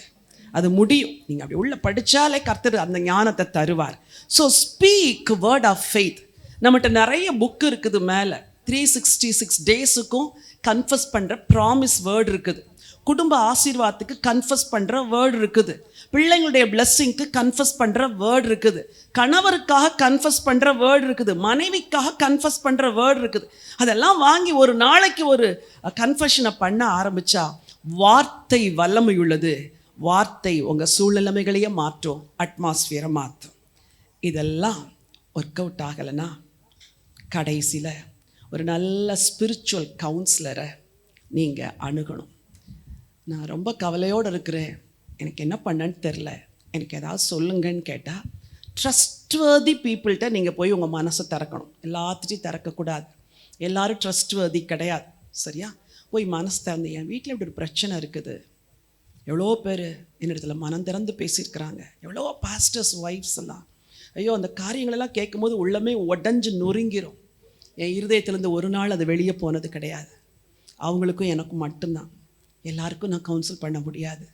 Speaker 1: அது முடியும். நீங்க அப்படி உள்ள படிச்சாலே கர்த்தர் அந்த ஞானத்தை தருவார். So speak word of faith. நம்மகிட்ட நிறைய புக் இருக்குது. மேலே 366 டேஸுக்கும் கன்ஃபஸ் பண்ணுற ப்ராமிஸ் வேர்டு இருக்குது. குடும்ப ஆசீர்வாதத்துக்கு கன்ஃபஸ் பண்ணுற வேர்டு இருக்குது. பிள்ளைங்களுடைய பிளெஸ்ஸிங்க்கு கன்ஃபஸ் பண்ணுற வேர்டு இருக்குது. கணவருக்காக கன்ஃபஸ் பண்ணுற வேர்டு இருக்குது. மனைவிக்காக கன்ஃபஸ் பண்ணுற வேர்டு இருக்குது. அதெல்லாம் வாங்கி ஒரு நாளைக்கு ஒரு கன்ஃபஷனை பண்ண ஆரம்பித்தா வார்த்தை வல்லமை உள்ளது. வார்த்தை உங்கள் சூழ்நிலைமைகளையே மாற்றும், அட்மாஸ்பியரை மாற்றும். இதெல்லாம் ஒர்க் அவுட் ஆகலைன்னா கடைசியில் ஒரு நல்ல ஸ்பிரிச்சுவல் கவுன்சிலரை நீங்கள் அணுகணும். நான் ரொம்ப கவலையோடு இருக்கிறேன், எனக்கு என்ன பண்ணன்னு தெரில, எனக்கு ஏதாவது சொல்லுங்கன்னு கேட்டால் ட்ரஸ்ட்வர்தி பீப்புள்கிட்ட நீங்கள் போய் உங்கள் மனசை திறக்கணும். எல்லாத்துட்டையும் திறக்கக்கூடாது. எல்லோரும் ட்ரஸ்ட்வர்தி கிடையாது. சரியா? போய் மனசு திறந்து, என் வீட்டில் இப்படி ஒரு பிரச்சனை இருக்குது, எவ்வளோ பேர் என்னிடத்துல மனம் திறந்து பேசியிருக்கிறாங்க. எவ்வளோ பாஸ்டர்ஸ் ஒய்ஃப்ஸ் எல்லாம், ஐயோ அந்த காரியங்களெல்லாம் கேட்கும்போது உள்ளமே உடஞ்சு நொறுங்கிரும். என் இருதயத்திலேருந்து ஒரு நாள் அது வெளியே போனது கிடையாது. அவங்களுக்கும் எனக்கும் மட்டும்தான். எல்லாருக்கும் நான் கவுன்சில் பண்ண முடியாது.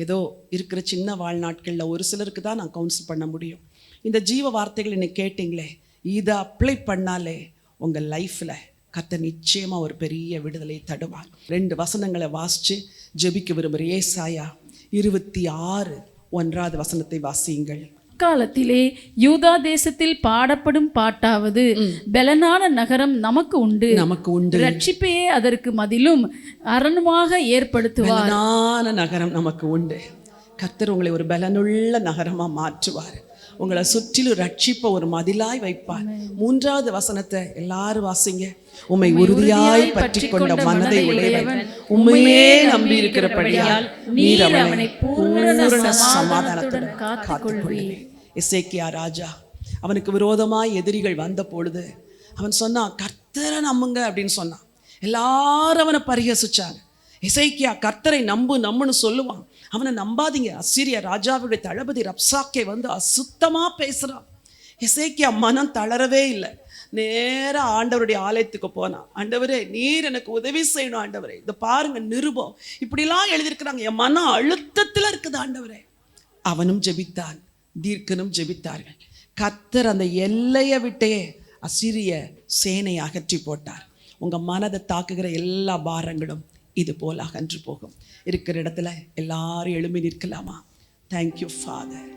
Speaker 1: ஏதோ இருக்கிற சின்ன வாழ்நாட்களில் ஒரு சிலருக்கு தான் நான் கவுன்சில் பண்ண முடியும். இந்த ஜீவ வார்த்தைகள் இன்னைக்கு கேட்டிங்களே, இதை அப்ளை பண்ணாலே உங்கள் லைஃப்பில் கர்த்தர் நிச்சயமாக ஒரு பெரிய விடுதலை தருவார். 2 வசனங்களை வாசித்து ஜெபிக்க விரும்புகிறேன். ஏசாயா 26:1 வாசியுங்கள்.
Speaker 3: காலத்திலே யூதா தேசத்தில் பாடப்படும் பாட்டாவது, பெலனான நகரம் நமக்கு உண்டு, ரட்சிப்பையே அதற்கு மதிலும் அரணுமாக ஏற்படுத்துவார்.
Speaker 1: பெலனான நகரம் நமக்கு உண்டு. கர்த்தர் உங்களை ஒரு பலனுள்ள நகரமா மாற்றுவார். உங்களை சுற்றிலும் ரட்சிப்ப ஒரு மதிலாய் வைப்பார். 3வது வசனத்தை எல்லாரும் வாசிங்க. உம்மை உறுதியாய் பற்றி கொண்ட மனதை உடையவன், உம்மையே நம்பி இருக்கிறபடியால் நீர் அவனை பூரண சமாதானத்துடன் காத்துக்கொள்வீர். எசேக்கியா ராஜா, அவனுக்கு விரோதமாய் எதிரிகள் வந்த பொழுது அவன் சொன்னான், கர்த்தரை நம்புங்க அப்படின்னு சொன்னான். எல்லாரும் அவனை பரிகசிச்சாங்க. எசேக்கியா கர்த்தரை நம்புன்னு சொல்லுவான். அவனை நம்பாதீங்க. அசீரிய ராஜாவுடைய தளபதி ரப்சாக்கே வந்து அசுத்தமாக பேசுகிறான். எசேக்கியா மனம் தளரவே இல்லை. நேராக ஆண்டவருடைய ஆலயத்துக்கு போனான். ஆண்டவரே, நீர் எனக்கு உதவி செய்யணும் ஆண்டவரே. இதை பாருங்க, நிருபம் இப்படிலாம் எழுதியிருக்கிறாங்க. என் மன அழுத்தத்தில் இருக்குது ஆண்டவரே. அவனும் ஜெபித்தான், தீர்க்கனும் ஜெபித்தார்கள். கர்த்தர் அந்த எல்லையை விட்டே அசீரிய சேனையை அகற்றி போட்டார். உங்கள் மனதை தாக்குகிற எல்லா பாரங்களும் இது போல் அகன்று போகும். இருக்கிற இடத்துல எல்லாரும் எழும்பி நிற்கலாமா? Thank you father.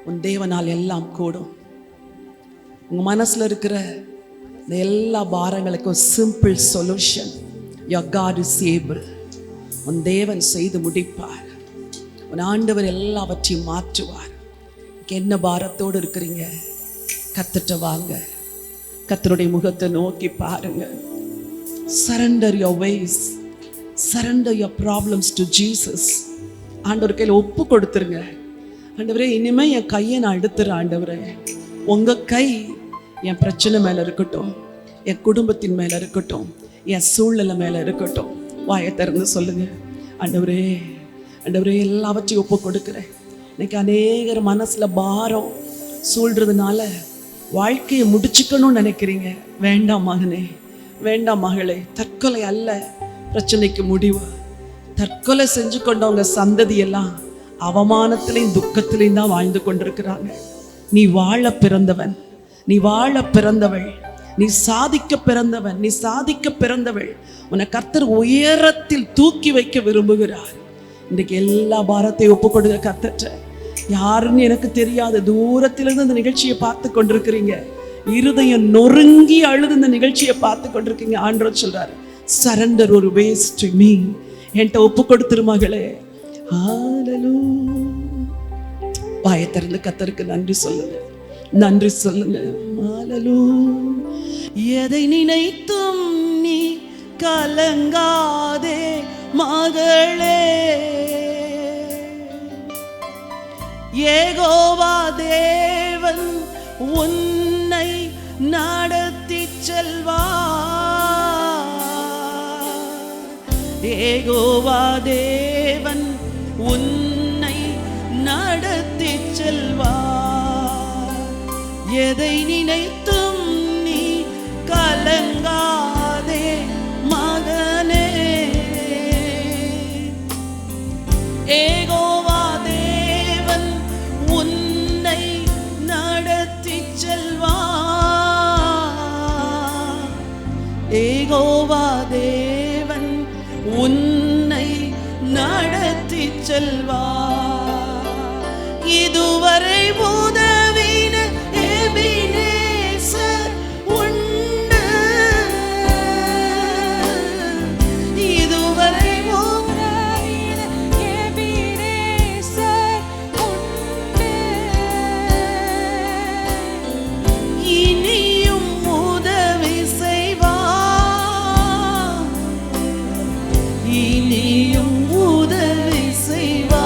Speaker 1: உன் தேவனால் எல்லாம் கூடும். உங்கள் மனசில் இருக்கிற இந்த எல்லா பாரங்களுக்கும் simple solution, your God is able. உன் தேவன் செய்து முடிப்பார். உன் ஆண்டவர் எல்லாவற்றையும் மாற்றுவார். என்ன பாரத்தோடு இருக்கிறீங்க? கர்த்தர்ட்ட வாங்க. கர்த்தருடைய முகத்தை நோக்கி பாருங்க. Surrender your ways, surrender your problems to Jesus. ஆண்டவர் கையில் ஒப்பு கொடுத்துருங்க. ஆண்டவரே, இனிமேல் என் கையை நான் எடுத்துறேன் ஆண்டவரே. உங்கள் கை என் பிரச்சனை மேலே இருக்கட்டும், என் குடும்பத்தின் மேலே இருக்கட்டும், என் சூழ்நிலை மேலே இருக்கட்டும். வாயை திறந்து சொல்லுங்க, ஆண்டவரே ஆண்டவரே எல்லாவற்றையும் ஒப்பு கொடுக்குறேன். இன்னைக்கு அநேகர் மனசில் பாரம் சூழ்றதுனால வாழ்க்கையை முடிச்சுக்கணும்னு நினைக்கிறீங்க. வேண்டாம் மகனே, வேண்டாம் மகளே. தற்கொலை அல்ல பிரச்சனைக்கு முடிவு. தற்கொலை செஞ்சு கொண்டவங்க சந்ததியெல்லாம் அவமானத்திலையும் துக்கத்திலையும் தான் வாழ்ந்து கொண்டிருக்கிறாங்க. நீ வாழ பிறந்தவன், நீ வாழ பிறந்தவள், நீ சாதிக்க பிறந்தவன், நீ சாதிக்க பிறந்தவள். உன்னை கர்த்தர் உயரத்தில் தூக்கி வைக்க விரும்புகிறார். இன்றைக்கு எல்லா பாரத்தையும் ஒப்பு கொடுங்க கர்த்தர்ட்ட. யாருன்னு எனக்கு தெரியாது, தூரத்திலிருந்து இந்த நிகழ்ச்சியை பார்த்து கொண்டிருக்கிறீங்க. இருதயம் நொறுங்கி அழுது இந்த நிகழ்ச்சியை பார்த்து கொண்டிருக்கீங்க. ஆண்டவர் சொல்றாரு, சரண்டர் ஒரு வேஸ் டு மீ. என்கிட்ட ஒப்பு கொடுத்துரு மகளே. ஹல்லேலூயா. வாயை திறந்து கர்த்தருக்கு நன்றி சொல்லுங்க, நன்றி சொல்லுங்க. ஹல்லேலூயா. எதை நினைத்தும் நீ கலங்காதே மகளே, யெகோவா தேவன் உன்னை நடத்தி செல்வார். யெகோவா தேவன் உன்னை நடத்தி செல்வார். எதை நினைத்தும் நீ கலங்காதே மகனே, யெகோவா தேவன் உன்னை நடத்தி செல்வார். யெகோவா தேவன் உன்னை நடத்தி செல்வார். இதுவரை உதவின எபினேசர் உண்டு, இதுவரை உதவின எபினேசர் உண்டு. இனியும் உதவி செய்வார், இனியும் உதவி செய்வார்.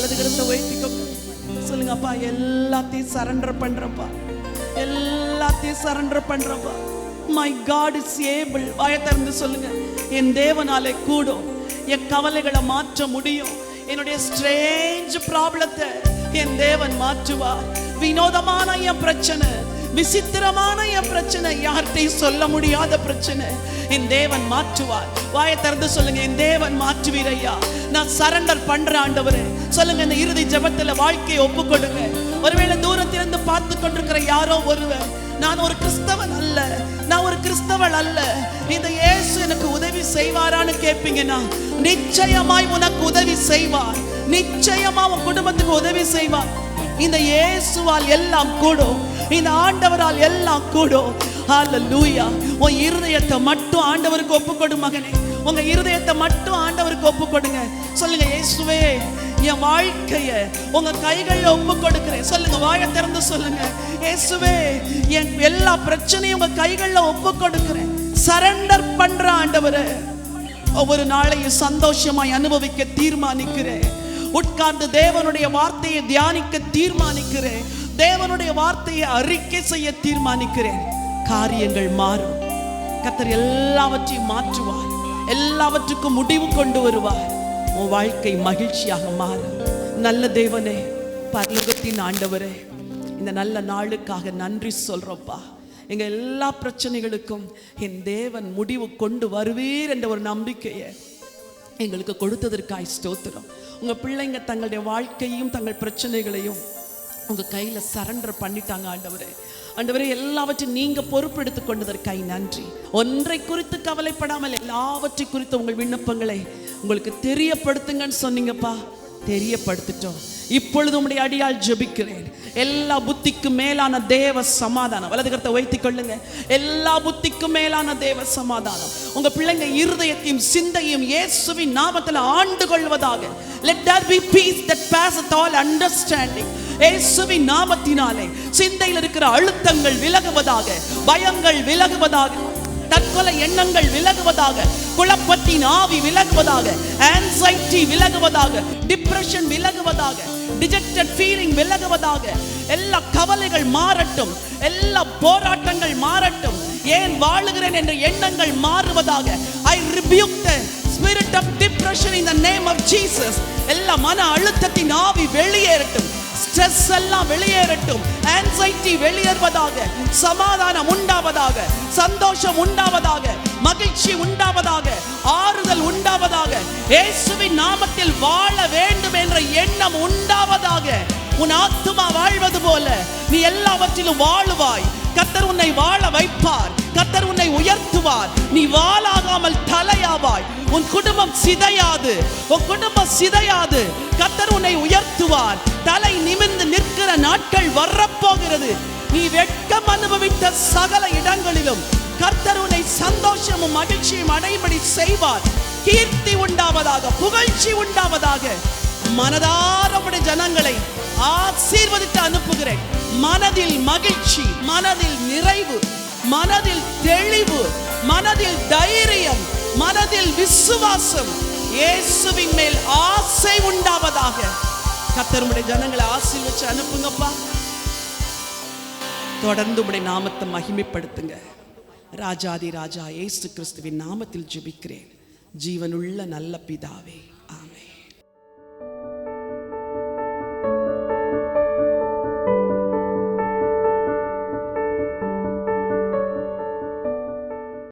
Speaker 1: வலது கரத்தை உயர்த்திக்கோங்க. சொல்லுங்க, அப்பா எல்லாத்தையும் சரண்டர் பண்றப்பா, எல்லாத்தையும் சரண்டர் பண்றப்பா. My God is able. வாயை திறந்து சொல்லுங்க, என் தேவனாலே கூடும், என் கவலைகளை மாற்ற முடியும், என்னுடைய ஸ்ட்ரேஞ்ச் ப்ராப்ளத்தை என் தேவன் மாற்றுவார். வினோதமான என் பிரச்சனை, விசித்திரமான என் பிரச்சனை, யார்கிட்டையும் சொல்ல முடியாத பிரச்சனை என் தேவன் மாற்றுவார். வாயை திறந்து சொல்லுங்க, என் தேவன் மாற்றுவீர் ஐயா. நான் சரண்டர் பண்றேன் ஆண்டவரே. சொல்லுங்க, இந்த இறுதி ஜெபத்துல வாழ்க்கையை ஒப்புக்கொடுங்க. ஒருவேளை தூரத்திலிருந்து பார்த்து கொண்டிருக்கிற யாரோ ஒருவர், நான் ஒரு கிறிஸ்தவன் அல்ல, நான் ஒரு கிறிஸ்தவள் அல்ல, இந்த இயேசு எனக்கு உதவி செய்வாரான்னு கேட்பீங்கன்னா, நிச்சயமாய் உனக்கு உதவி செய்வார். நிச்சயமா உன் குடும்பத்துக்கு உதவி செய்வார். இந்த இயேசுவால் எல்லாம் கூடும், இந்த ஆண்டவரால் எல்லாம் கூடும். ஹல்லேலூயா. உன் இருதயத்தை மட்டும் ஆண்டவருக்கு ஒப்புக்கொடு மகனே. உங்க இருதயத்தை மட்டும் ஆண்டவருக்கு ஒப்புக்கொடுங்க. சொல்லுங்க, இயேசுவே என் வாழ்க்கைய உங்க கைகளில் ஒப்பு கொடுக்கிறேன். சொல்லுங்க, வாயை திறந்து சொல்லுங்க, இயேசுவே என் எல்லா பிரச்சனையும் உங்க கைகளில் ஒப்பு கொடுக்கிறேன். சரண்டர் பண்ற ஆண்டவரே. ஒவ்வொரு நாளையும் சந்தோஷமாய் அனுபவிக்க தீர்மானிக்கிறேன். உட்கார்ந்து தேவனுடைய வார்த்தையை தியானிக்க தீர்மானிக்கிறேன். தேவனுடைய வார்த்தையை அறிக்கை செய்ய தீர்மானிக்கிறேன். காரியங்கள் மாறும். கர்த்தர் எல்லாவற்றையும் மாற்றுவார், எல்லாவற்றுக்கும் முடிவு கொண்டு வருவார். உன் வாழ்க்கை மகிழ்ச்சியாக மாறும். நல்ல தேவனே, பரலோகத்தின் ஆண்டவரே, இந்த நல்ல நாளுக்காக நன்றி சொல்றோப்பா. எங்க எல்லா பிரச்சனைகளுக்கும் என் தேவன் முடிவு கொண்டு வருவீர் என்ற ஒரு நம்பிக்கையை எங்களுக்கு கொடுத்ததற்காய் ஸ்தோத்திரம். உங்க பிள்ளைங்க தங்களுடைய வாழ்க்கையும் தங்கள் பிரச்சனைகளையும் உங்க கையில சரண்டர் பண்ணிட்டாங்க ஆண்டவரே. ஆண்டவரே, எல்லாவற்றையும் நீங்க பொறுப்பெடுத்துக் கொண்டதற்காய் நன்றி. ஒன்றை குறித்து கவலைப்படாமல் எல்லாவற்றை குறித்து உங்கள் விண்ணப்பங்களை உங்களுக்கு தெரியப்படுத்துங்கன்னு சொன்னீங்கப்பா. தெரியப்படுத்திட்டோம். இப்பொழுது உம்முடைய அடியால் ஜெபிக்கிறேன். எல்லா புத்திக்கும் மேலான தேவ சமாதானம், வலது கரத்தை வைத்துக் கொள்ளுங்க. எல்லா புத்திக்கும் மேலான தேவ சமாதானம் உங்க பிள்ளைங்க இருதயத்தையும் சிந்தையும் இயேசுவின் நாமத்தில் ஆண்டு கொள்வதாக. Let there be peace that passeth all understanding. இயேசுவின் நாமத்தினாலே சிந்தையில் இருக்கிற அழுத்தங்கள் விலகுவதாக, பயங்கள் விலகுவதாக, தற்கொலை எண்ணங்கள் விலகுவதாக, குழப்பத்தின் ஆவி விலகுவதாக, ஆன்சைட்டி விலகுவதாக, டிப்ரெஷன் விலகுவதாக, டிஜெக்டட் ஃபீலிங் விலகுவதாக. எல்லா கவலைகள் மாறட்டும், எல்லா போராட்டங்கள் மாறட்டும், ஏன் வாழுகிறேன் என்ற எண்ணங்கள் மாறுவதாக. I rebuke the spirit of depression in the name of Jesus. எல்லா மன அழுத்தத்தின் ஆவி வெளியேறட்டும், ஸ்ட்ரெஸ் எல்லாம் வெளியேறட்டும், ஆன்சைட்டி வெளியேறுவதாக, சமாதானம் உண்டாவதாக, சந்தோஷம் உண்டாவதாக, மகிழ்ச்சி உண்டாவதாக, ஆறுதல் உண்டாவதாக. இயேசுவின் நாமத்தில் வாழ வேண்டும் என்ற எண்ணம் உண்டாவதாக. உன் ஆத்துமா வாழ்வது போல நீ எல்லாவற்றிலும் வாழுவாய். கர்த்தர் உன்னை வாழ வைப்பார். கர்த்தர் உன்னை உயர்த்துவார். நீ வாளாகாமல் தலையாவாய். உன் குடும்பம் சிதையாது, உன் குடும்பம் சிதையாது. கர்த்தர் உன்னை உயர்த்துவார். தலை நிமிர்ந்து நிற்கிற நாட்கள் வரப்போகிறது. நீ வெட்கம் அனுபவித்த சகல இடங்களிலும் கர்த்தர் உன்னை சந்தோஷமும் மகிழ்ச்சியும் அடைபடி செய்வார். கீர்த்தி உண்டாவதாக, புகழ்ச்சி உண்டாவதாக. மனதார உடைய ஜனங்களை ஆசீர்வதித்து அனுப்புகிறேன். மனதில் மகிழ்ச்சி, மனதில் நிறைவு, மனதில் தெளிவு, மனதில் தைரியம், மனதில் விசுவாசம், இயேசுவின் மேல் ஆசை உண்டாவதாக. கர்த்தர் உடைய ஜனங்களை ஆசீர்வதிச்சு அனுப்புங்கப்பா. தொடர்ந்து உடைய நாமத்தை மகிமைப்படுத்துங்க. ராஜாதி ராஜா இயேசு கிறிஸ்துவின் நாமத்தில் ஜெபிக்கிறேன், ஜீவனுள்ள நல்ல பிதாவே.